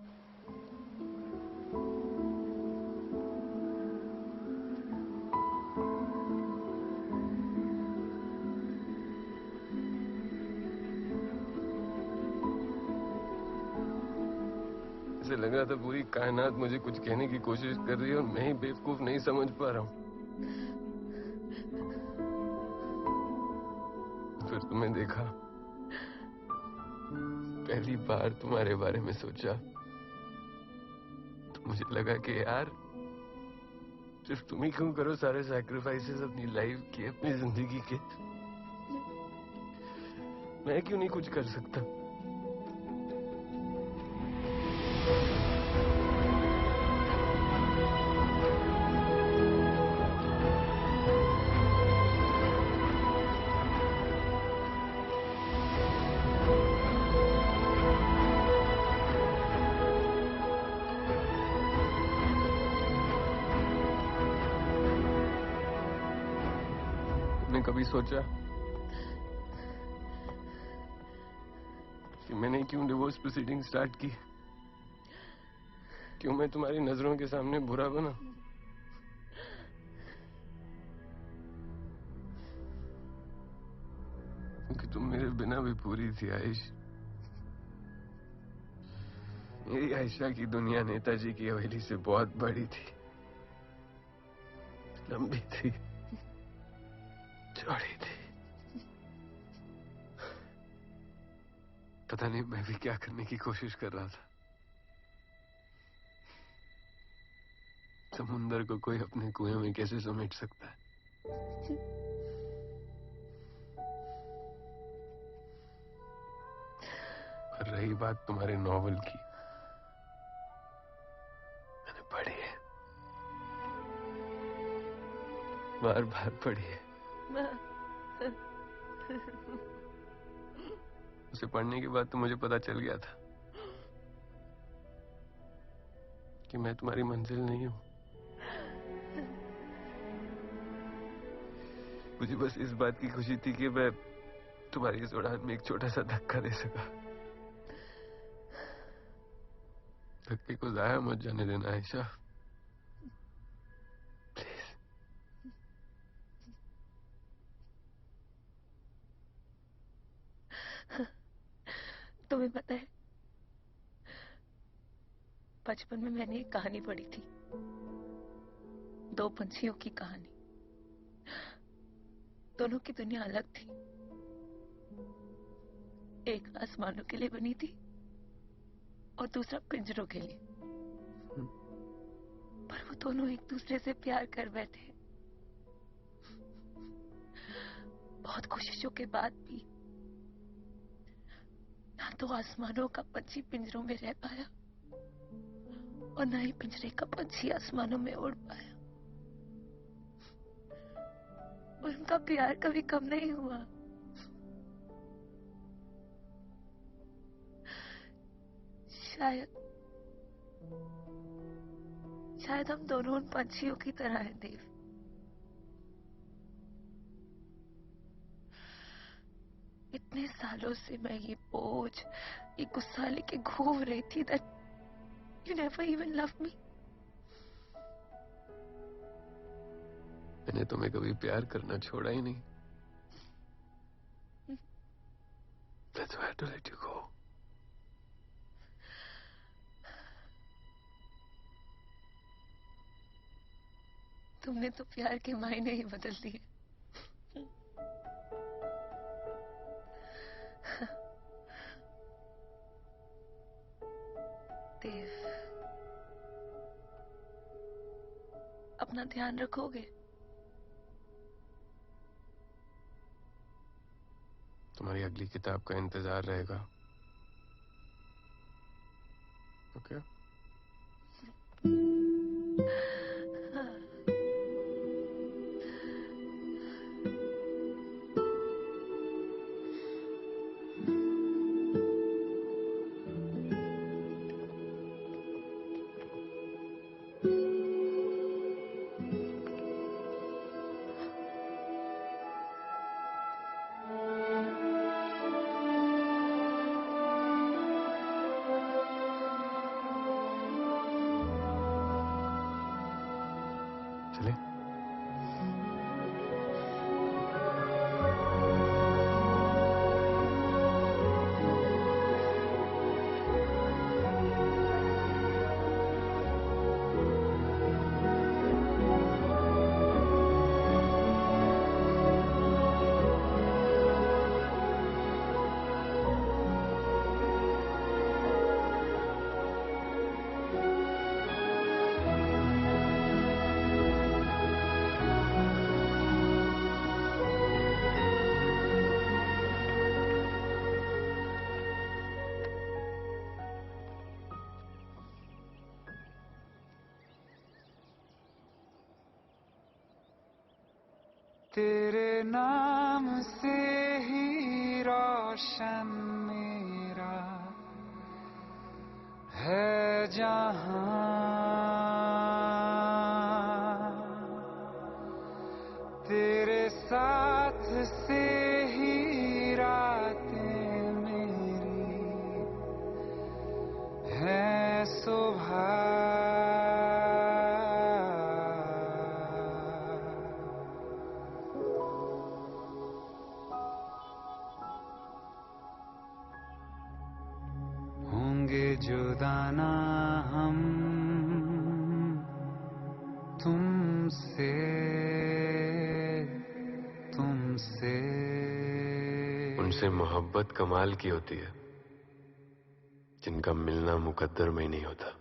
ऐसे लग रहा था पूरी कायनात मुझे कुछ कहने की कोशिश कर रही है और मैं ही बेवकूफ नहीं समझ पा रहा हूँ। फिर तुम्हें देखा, पहली बार तुम्हारे बारे में सोचा तो मुझे लगा कि यार सिर्फ तुम ही क्यों करो सारे सैक्रिफाइसेस अपनी लाइफ के, अपनी जिंदगी के। मैं क्यों नहीं कुछ कर सकता? तुमने कभी सोचा कि मैंने क्यों डिवोर्स प्रोसीडिंग स्टार्ट की? क्यों मैं तुम्हारी नजरों के सामने बुरा बना? क्योंकि तुम मेरे बिना भी पूरी थी आयश। मेरी आयशा की दुनिया नेताजी की हवेली से बहुत बड़ी थी, लंबी थी, चौड़ी थी। पता नहीं मैं भी क्या करने की कोशिश कर रहा था। समुंदर को कोई अपने कुएं में कैसे समेट सकता है? और रही बात तुम्हारे नॉवल की, मैंने पढ़ी है, बार बार पढ़ी है। उसे पढ़ने के बाद तो मुझे पता चल गया था कि मैं तुम्हारी मंजिल नहीं हूं। मुझे बस इस बात की खुशी थी कि मैं तुम्हारी इस उड़ान में एक छोटा सा धक्का दे सका। धक्के को जाया मत जाने देना आयशा, प्लीज। तुम्हें पता है, बचपन में मैंने एक कहानी पढ़ी थी, दो पंछियों की कहानी। दोनों की दुनिया अलग थी, एक आसमानों के लिए बनी थी और दूसरा पिंजरों के लिए। पर वो दोनों एक दूसरे से प्यार कर बैठे। बहुत कोशिशों के बाद भी ना तो आसमानों का पंछी पिंजरों में रह पाया और ना ही पिंजरे का पंछी आसमानों में उड़ पाया। उनका प्यार कभी कम नहीं हुआ। शायद हम दोनों उन पंछियों की तरह हैं देव। इतने सालों से मैं ये बोझ, ये गुस्सा लेके घूम रही थी that you never even loved me। मैंने तुम्हें कभी प्यार करना छोड़ा ही नहीं। That's why I had to let you go। तुमने तो प्यार के मायने ही बदल दिए। देव, अपना ध्यान रखोगे? तुम्हारी अगली किताब का इंतजार रहेगा। ओके? चले? तेरे नाम से ही रोशन मेरा है जहां, तेरे साथ से ही रातें मेरी है सुबह। जुदाना हम तुमसे, तुमसे। उनसे मोहब्बत कमाल की होती है जिनका मिलना मुकद्दर में ही नहीं होता।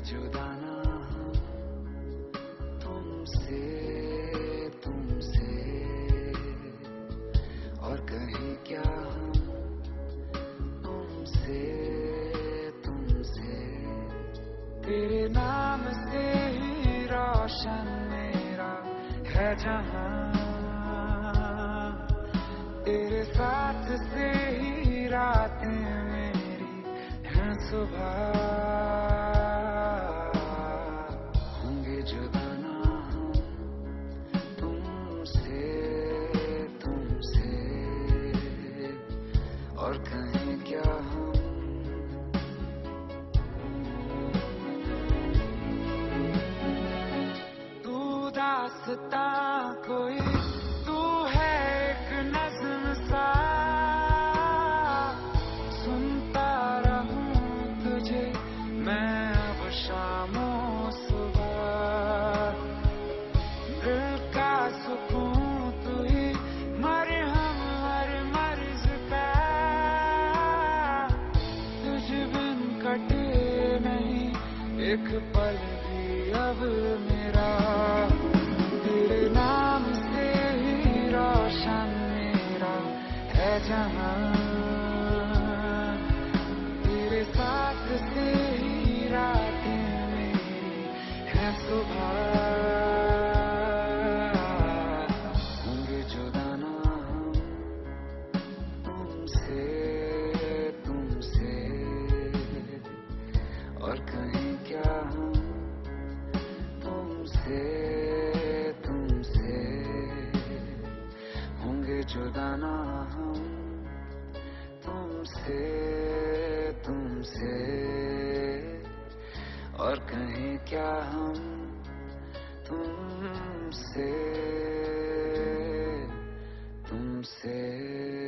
जुदाना तुमसे, तुमसे, और कहीं क्या हम तुमसे, तुमसे। तेरे नाम से ही रोशन मेरा है जहां, तेरे साथ से ही रातें मेरी हैं सुबह। और कहीं क्या हम तू दास्ता कोई, तू है एक नज़्म सा, सुनता रहूं तुझे मैं अब शामों सुबह। दिल का सुकून तू ही, मरहम हर मर्ज का, कटे नहीं एक पल भी अब मेरा। तेरे नाम से ही रोशन मेरा है जहां, तेरे साथ से ही रातें मेरी हैं सुबह। होंगे जुदाना हम तुमसे, तुमसे, और कहीं क्या हम तुमसे, तुमसे। होंगे जुदाना हम तुमसे, तुमसे, और कहीं क्या हम तुमसे, तुमसे।